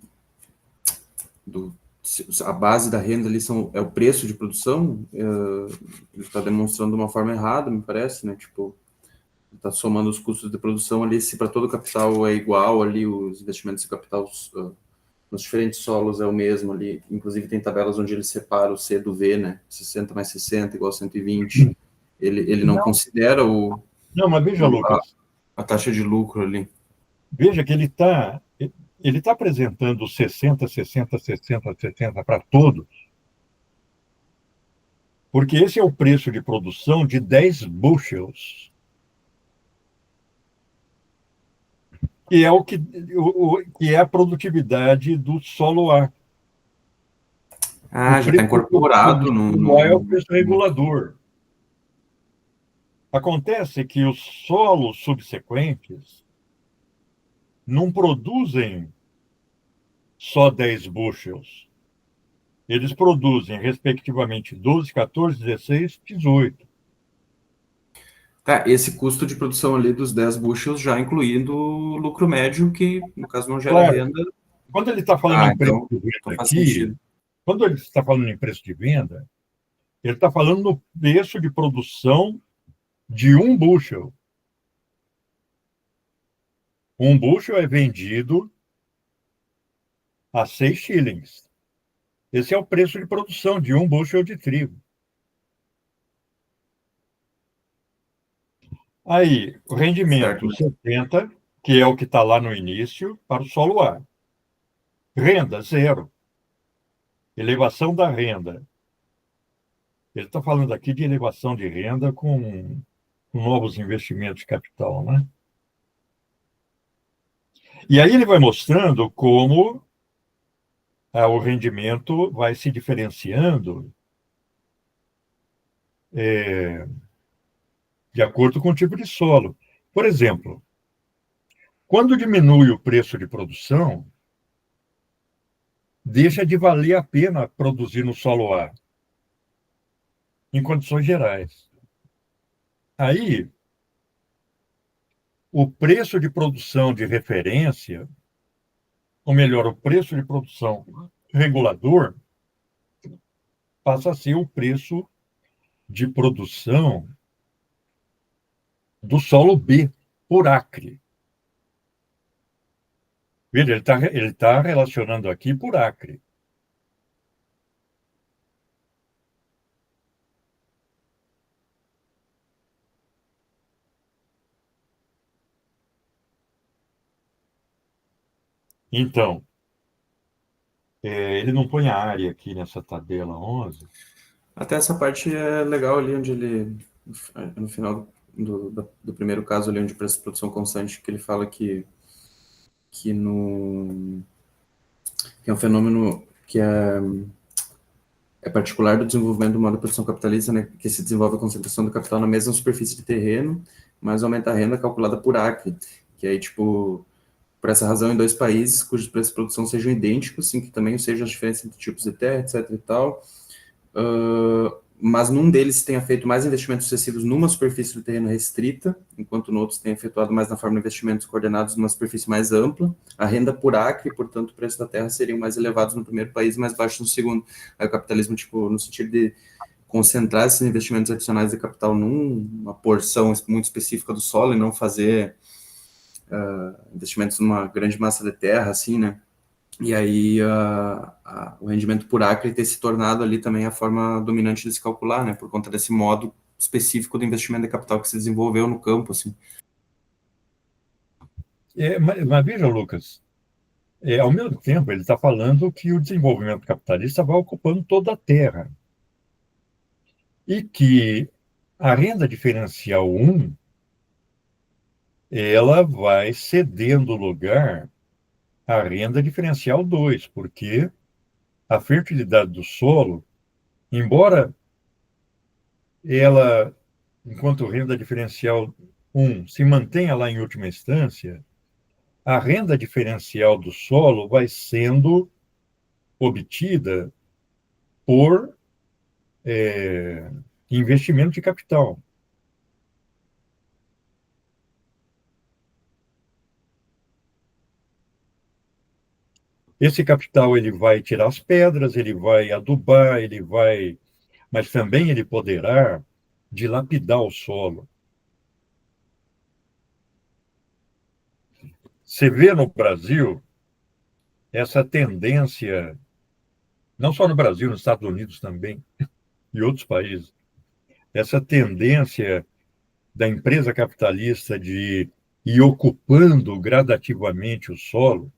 Speaker 3: a base da renda ali é o preço de produção, ele está demonstrando uma forma errada, me parece, né? Tipo, está somando os custos de produção ali, se para todo o capital é igual ali, os investimentos de capital nos diferentes solos é o mesmo ali, inclusive tem tabelas onde ele separa o C do V, né? 60 mais 60 igual a 120. Ele não considera
Speaker 1: Não, mas veja, Lucas,
Speaker 3: a taxa de lucro ali.
Speaker 1: veja que ele tá apresentando 60, 60, 60, 60 para todos, porque esse é o preço de produção de 10 bushels, que é que é a produtividade do solo A.
Speaker 3: Ah,
Speaker 1: O
Speaker 3: já está
Speaker 1: preço
Speaker 3: incorporado
Speaker 1: do solo A é o preço regulador. Acontece que os solos subsequentes não produzem só 10 bushels. Eles produzem, respectivamente, 12, 14, 16, 18.
Speaker 3: Tá, esse custo de produção ali dos 10 bushels já incluindo o lucro médio, que no caso não gera
Speaker 1: Claro,
Speaker 3: renda.
Speaker 1: quando ele está falando
Speaker 3: Ah,
Speaker 1: em preço
Speaker 3: então,
Speaker 1: de venda
Speaker 3: faz
Speaker 1: aqui,
Speaker 3: sentido.
Speaker 1: quando ele está falando em preço de venda, ele está falando no preço de produção de um bushel. Um bushel é vendido a 6 shillings. Esse é o preço de produção de um bushel de trigo. Aí, o rendimento
Speaker 3: Certo.
Speaker 1: 70, que é o que está lá no início, para o solo A. Renda, zero. Elevação da renda. Ele está falando aqui de elevação de renda com novos investimentos de capital, né? E aí ele vai mostrando como o rendimento vai se diferenciando de acordo com o tipo de solo. Por exemplo, quando diminui o preço de produção, deixa de valer a pena produzir no solo A, em condições gerais. Aí, o preço de produção de referência, ou melhor, o preço de produção regulador, passa a ser o preço de produção do solo B, por acre. Veja, ele tá relacionando aqui por acre. Então, ele não põe a área aqui nessa tabela 11.
Speaker 3: Até essa parte é legal ali, onde ele, no final do primeiro caso ali, onde o preço de produção constante, que ele fala que, no, que é um fenômeno que é particular do desenvolvimento do modo de produção capitalista, né, que se desenvolve a concentração do capital na mesma superfície de terreno, mas aumenta a renda calculada por acre, que aí, tipo, por essa razão, em dois países cujos preços de produção sejam idênticos, sim, que também sejam as diferenças entre tipos de terra, etc e tal, mas num deles tenha feito mais investimentos sucessivos numa superfície do terreno restrita, enquanto no outro tenha efetuado mais na forma de investimentos coordenados numa superfície mais ampla. A renda por acre, portanto, o preço da terra seriam mais elevados no primeiro país e mais baixos no segundo. Aí o capitalismo, tipo, no sentido de concentrar esses investimentos adicionais de capital numa porção muito específica do solo e não fazer investimentos numa grande massa de terra, assim, né? E aí o rendimento por acre ter se tornado ali também a forma dominante de se calcular, né? Por conta desse modo específico do investimento de capital que se desenvolveu no campo, assim.
Speaker 1: Mas veja, Lucas, ao mesmo tempo ele está falando que o desenvolvimento capitalista vai ocupando toda a terra e que a renda diferencial 1 ela vai cedendo lugar à renda diferencial 2, porque a fertilidade do solo, embora ela, enquanto renda diferencial 1 se mantenha lá em última instância, a renda diferencial do solo vai sendo obtida por investimento de capital. Esse capital ele vai tirar as pedras, ele vai adubar, mas também ele poderá dilapidar o solo. Você vê no Brasil essa tendência, não só no Brasil, nos Estados Unidos também, e outros países, essa tendência da empresa capitalista de ir ocupando gradativamente o solo,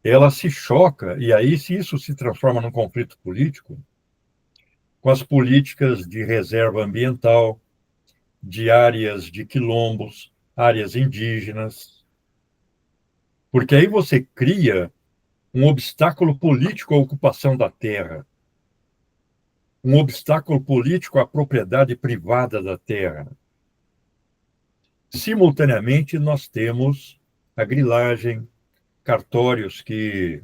Speaker 1: ela se choca, e aí se isso se transforma num conflito político, com as políticas de reserva ambiental, de áreas de quilombos, áreas indígenas, porque aí você cria um obstáculo político à ocupação da terra, um obstáculo político à propriedade privada da terra. Simultaneamente, nós temos a grilagem, cartórios que,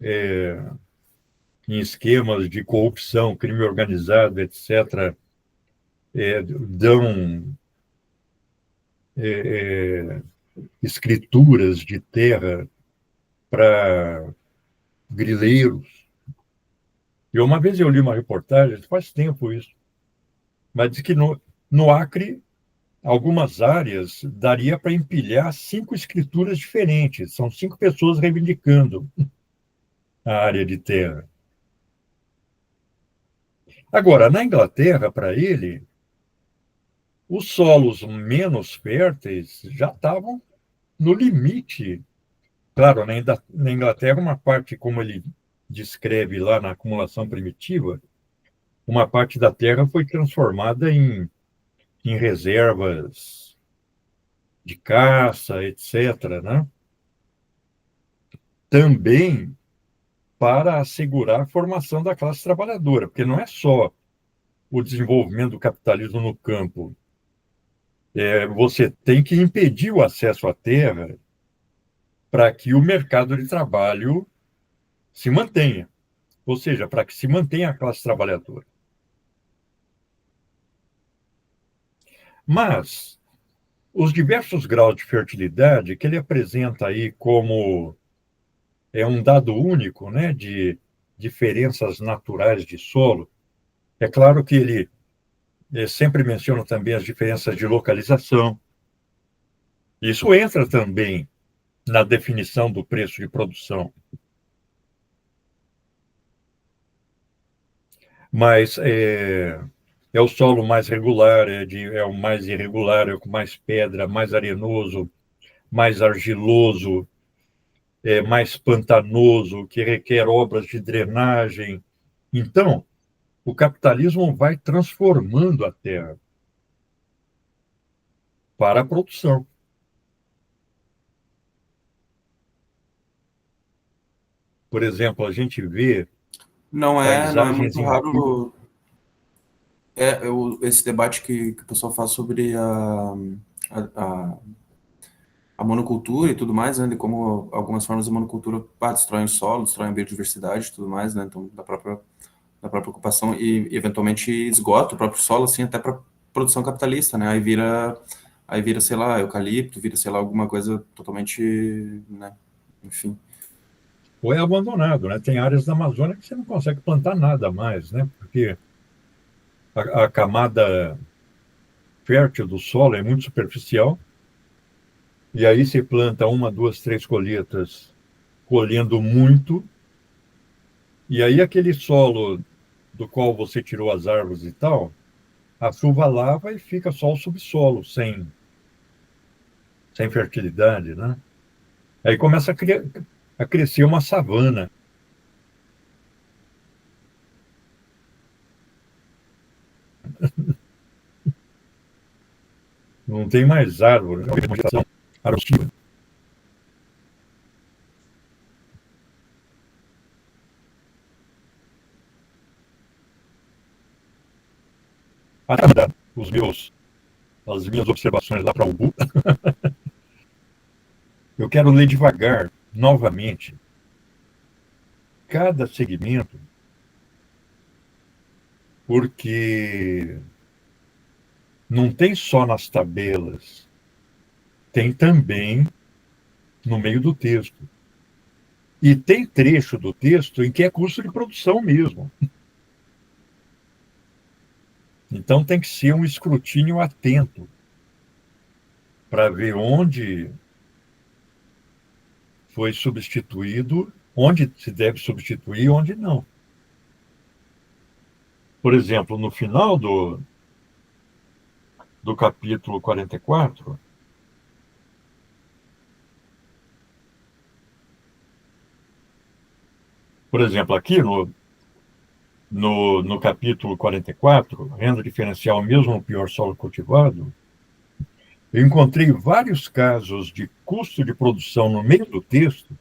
Speaker 1: em esquemas de corrupção, crime organizado, etc., dão escrituras de terra para grileiros. E uma vez eu li uma reportagem, faz tempo isso, mas diz que no Acre, algumas áreas daria para empilhar 5 escrituras diferentes. São 5 pessoas reivindicando a área de terra. Agora, na Inglaterra, para ele, os solos menos férteis já estavam no limite. Claro, na Inglaterra, uma parte, como ele descreve lá na acumulação primitiva, uma parte da terra foi transformada em reservas de caça, etc., né? Também para assegurar a formação da classe trabalhadora, porque não é só o desenvolvimento do capitalismo no campo. Você tem que impedir o acesso à terra para que o mercado de trabalho se mantenha, ou seja, para que se mantenha a classe trabalhadora. Mas os diversos graus de fertilidade que ele apresenta aí como um dado único, né, de diferenças naturais de solo, é claro que ele sempre menciona também as diferenças de localização. Isso entra também na definição do preço de produção. Mas é o solo mais regular, é o mais irregular, é o com mais pedra, mais arenoso, mais argiloso, mais pantanoso, que requer obras de drenagem. Então, o capitalismo vai transformando a terra para a produção. Por exemplo, a gente vê
Speaker 3: Não é
Speaker 1: paisagens
Speaker 3: muito
Speaker 1: em...
Speaker 3: raro esse debate que o pessoal faz sobre a, a monocultura e tudo mais, né, de como algumas formas de monocultura destroem o solo, destroem a biodiversidade e tudo mais, né, então da própria da própria ocupação e eventualmente esgota o próprio solo, assim, até para produção capitalista, né? Aí vira, sei lá, eucalipto, vira, sei lá, alguma coisa totalmente, né? Enfim.
Speaker 1: Ou é abandonado, né? Tem áreas da Amazônia que você não consegue plantar nada mais, né? Porque a camada fértil do solo é muito superficial, e aí você planta uma, duas, três colheitas colhendo muito, e aí aquele solo do qual você tirou as árvores e tal, a chuva lava e fica só o subsolo, sem fertilidade, né? Aí começa a crescer uma savana. Não tem mais árvore, é uma vegetação arbustiva. Os as minhas observações lá para o Umbu, eu quero ler devagar, novamente, cada segmento, porque não tem só nas tabelas, tem também no meio do texto. E tem trecho do texto em que é custo de produção mesmo. Então tem que ser um escrutínio atento para ver onde foi substituído, onde se deve substituir e onde não. Por exemplo, no final do capítulo 44, por exemplo, aqui no capítulo 44, renda diferencial mesmo no pior solo cultivado, eu encontrei vários casos de custo de produção no meio do texto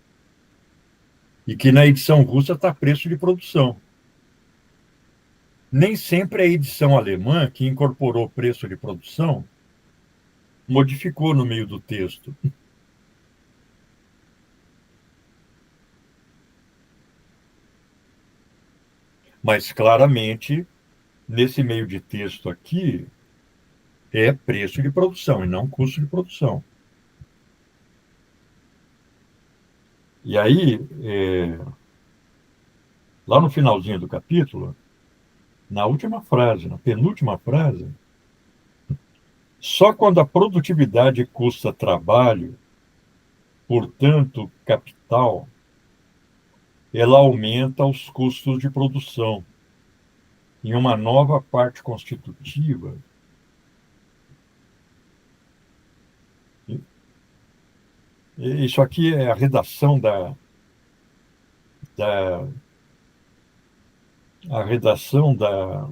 Speaker 1: e que na edição russa está preço de produção. Nem sempre a edição alemã, que incorporou preço de produção, modificou no meio do texto. Mas claramente, nesse meio de texto aqui, é preço de produção e não custo de produção. E aí, lá no finalzinho do capítulo, na última frase, na penúltima frase, só quando a produtividade custa trabalho, portanto, capital, ela aumenta os custos de produção. Em uma nova parte constitutiva, isso aqui é a redação da a redação da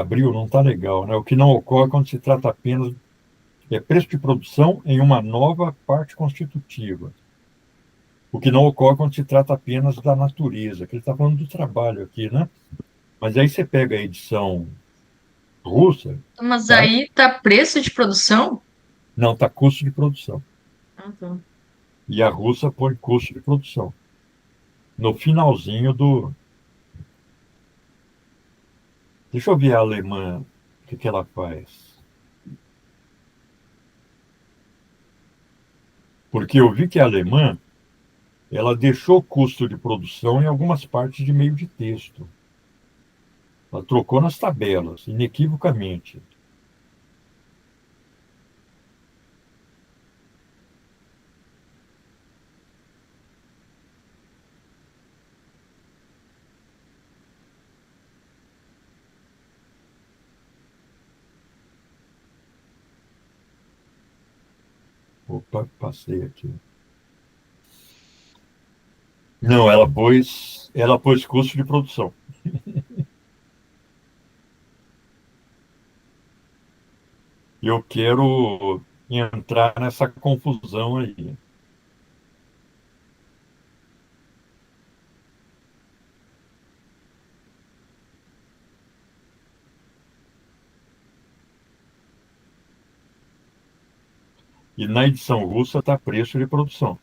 Speaker 1: Abril não está legal, né? O que não ocorre quando se trata apenas é preço de produção em uma nova parte constitutiva. O que não ocorre quando se trata apenas da natureza, que ele está falando do trabalho aqui, né? Mas aí você pega a edição russa,
Speaker 2: Mas
Speaker 1: tá?
Speaker 2: aí tá preço de produção?
Speaker 1: Não, está custo de produção.
Speaker 2: Ah, tá.
Speaker 1: E a russa põe custo de produção. No finalzinho do. Deixa eu ver a alemã, o que ela faz. Porque eu vi que a alemã, ela deixou custo de produção em algumas partes de meio de texto. Ela trocou nas tabelas, inequivocamente. Opa, passei aqui. Não, ela pôs custo de produção. Eu quero entrar nessa confusão aí. E na edição russa está preço de produção.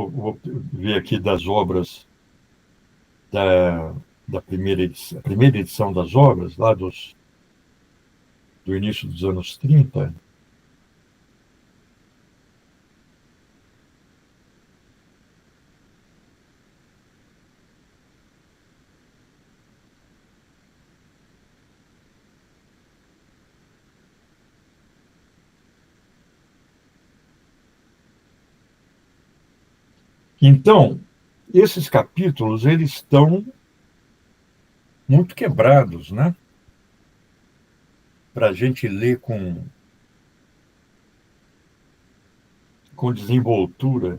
Speaker 1: vou ver aqui das obras da primeira edição das obras, lá do início dos anos 30. Então, esses capítulos, eles estão muito quebrados, né? Para a gente ler com desenvoltura.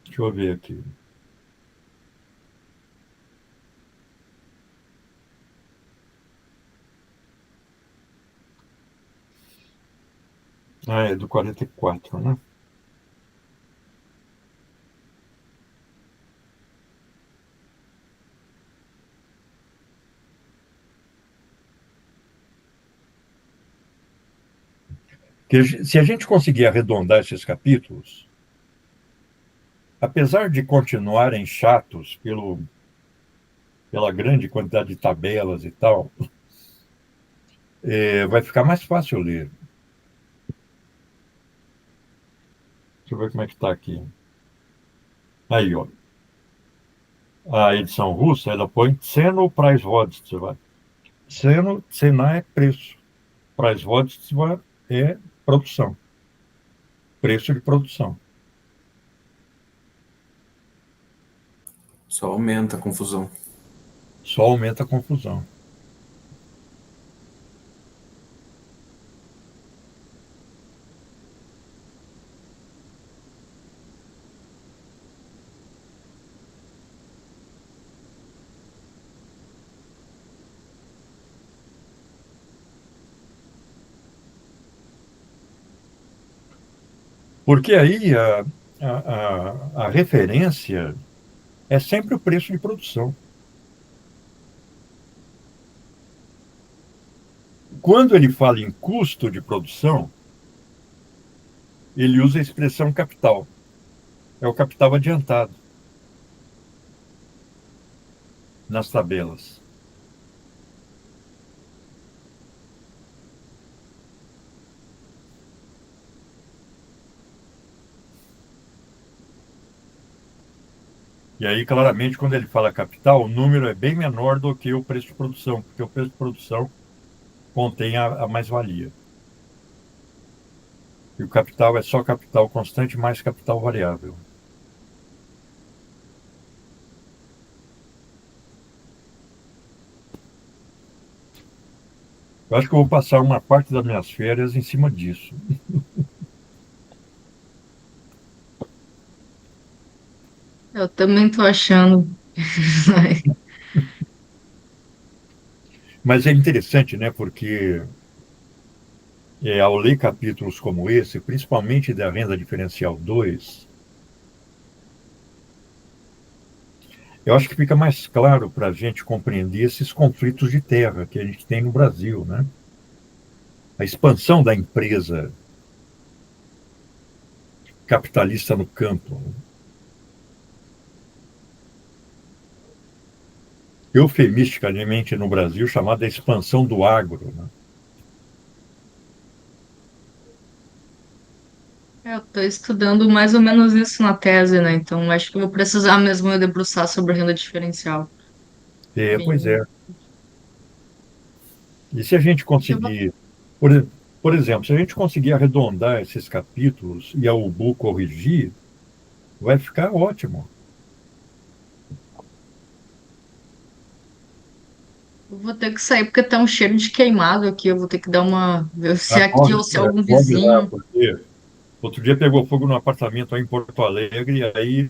Speaker 1: Deixa eu ver aqui. Ah, é do 44, né? Que se a gente conseguir arredondar esses capítulos, apesar de continuarem chatos pela grande quantidade de tabelas e tal, vai ficar mais fácil ler. Deixa eu ver como é que está aqui. Aí, ó. A edição russa, ela põe Цену-Preiswörtstava. Цена é preço. Preiswörtstava é produção. Preço de produção.
Speaker 3: Só aumenta a confusão.
Speaker 1: Só aumenta a confusão. Porque aí a referência é sempre o preço de produção. Quando ele fala em custo de produção, ele usa a expressão capital. É o capital adiantado nas tabelas. E aí, claramente, quando ele fala capital, o número é bem menor do que o preço de produção, porque o preço de produção contém a mais-valia. E o capital é só capital constante mais capital variável. Eu acho que eu vou passar uma parte das minhas férias em cima disso.
Speaker 2: Eu também tô achando.
Speaker 1: Mas é interessante, né? Porque ao ler capítulos como esse, principalmente da renda diferencial 2, eu acho que fica mais claro para a gente compreender esses conflitos de terra que a gente tem no Brasil, né? A expansão da empresa capitalista no campo, eufemisticamente no Brasil chamada expansão do agro, né?
Speaker 2: Eu estou estudando mais ou menos isso na tese, né? Então acho que eu vou precisar mesmo me debruçar sobre renda diferencial.
Speaker 1: Pois é.
Speaker 2: Bem,
Speaker 1: E se a gente
Speaker 2: eu vou-
Speaker 1: conseguir, por, por exemplo, se a gente conseguir arredondar esses capítulos e a UBU corrigir, vai ficar ótimo.
Speaker 2: eu vou ter que sair porque tá um cheiro de queimado aqui. Eu vou ter que dar uma. Ver se é aqui ou se é algum
Speaker 1: Corre lá,
Speaker 2: vizinho.
Speaker 1: porque outro dia pegou fogo no apartamento aí em Porto Alegre, e aí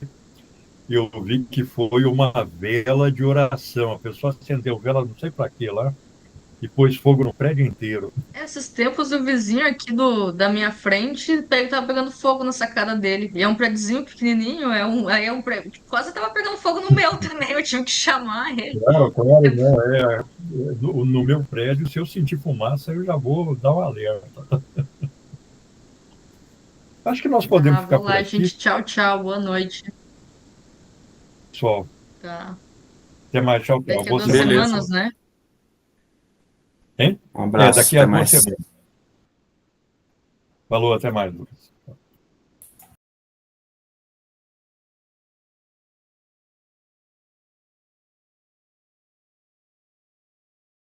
Speaker 1: eu vi que foi uma vela de oração. A pessoa acendeu vela, não sei para quê lá, e pôs fogo no prédio inteiro.
Speaker 2: Esses tempos o vizinho aqui da minha frente tava pegando fogo na sacada dele. E é um prédiozinho pequenininho, aí é um prédio. Quase tava pegando fogo no meu também. Eu tive que chamar ele.
Speaker 1: Claro, claro, não, no meu prédio, se eu sentir fumaça, eu já vou dar um alerta. Acho que nós podemos
Speaker 2: Ah,
Speaker 1: ficar
Speaker 2: vou
Speaker 1: por
Speaker 2: lá,
Speaker 1: aqui,
Speaker 2: gente. Tchau, tchau. Boa noite.
Speaker 1: pessoal.
Speaker 2: Tá.
Speaker 1: Até mais, tchau, tchau.
Speaker 2: Daqui a
Speaker 1: Boa
Speaker 2: duas
Speaker 1: semana.
Speaker 3: Beleza.
Speaker 2: semanas, né?
Speaker 1: Hein?
Speaker 3: Um abraço,
Speaker 1: Daqui a
Speaker 3: até
Speaker 1: 2
Speaker 3: mais.
Speaker 1: semanas. Falou, até mais, Lucas.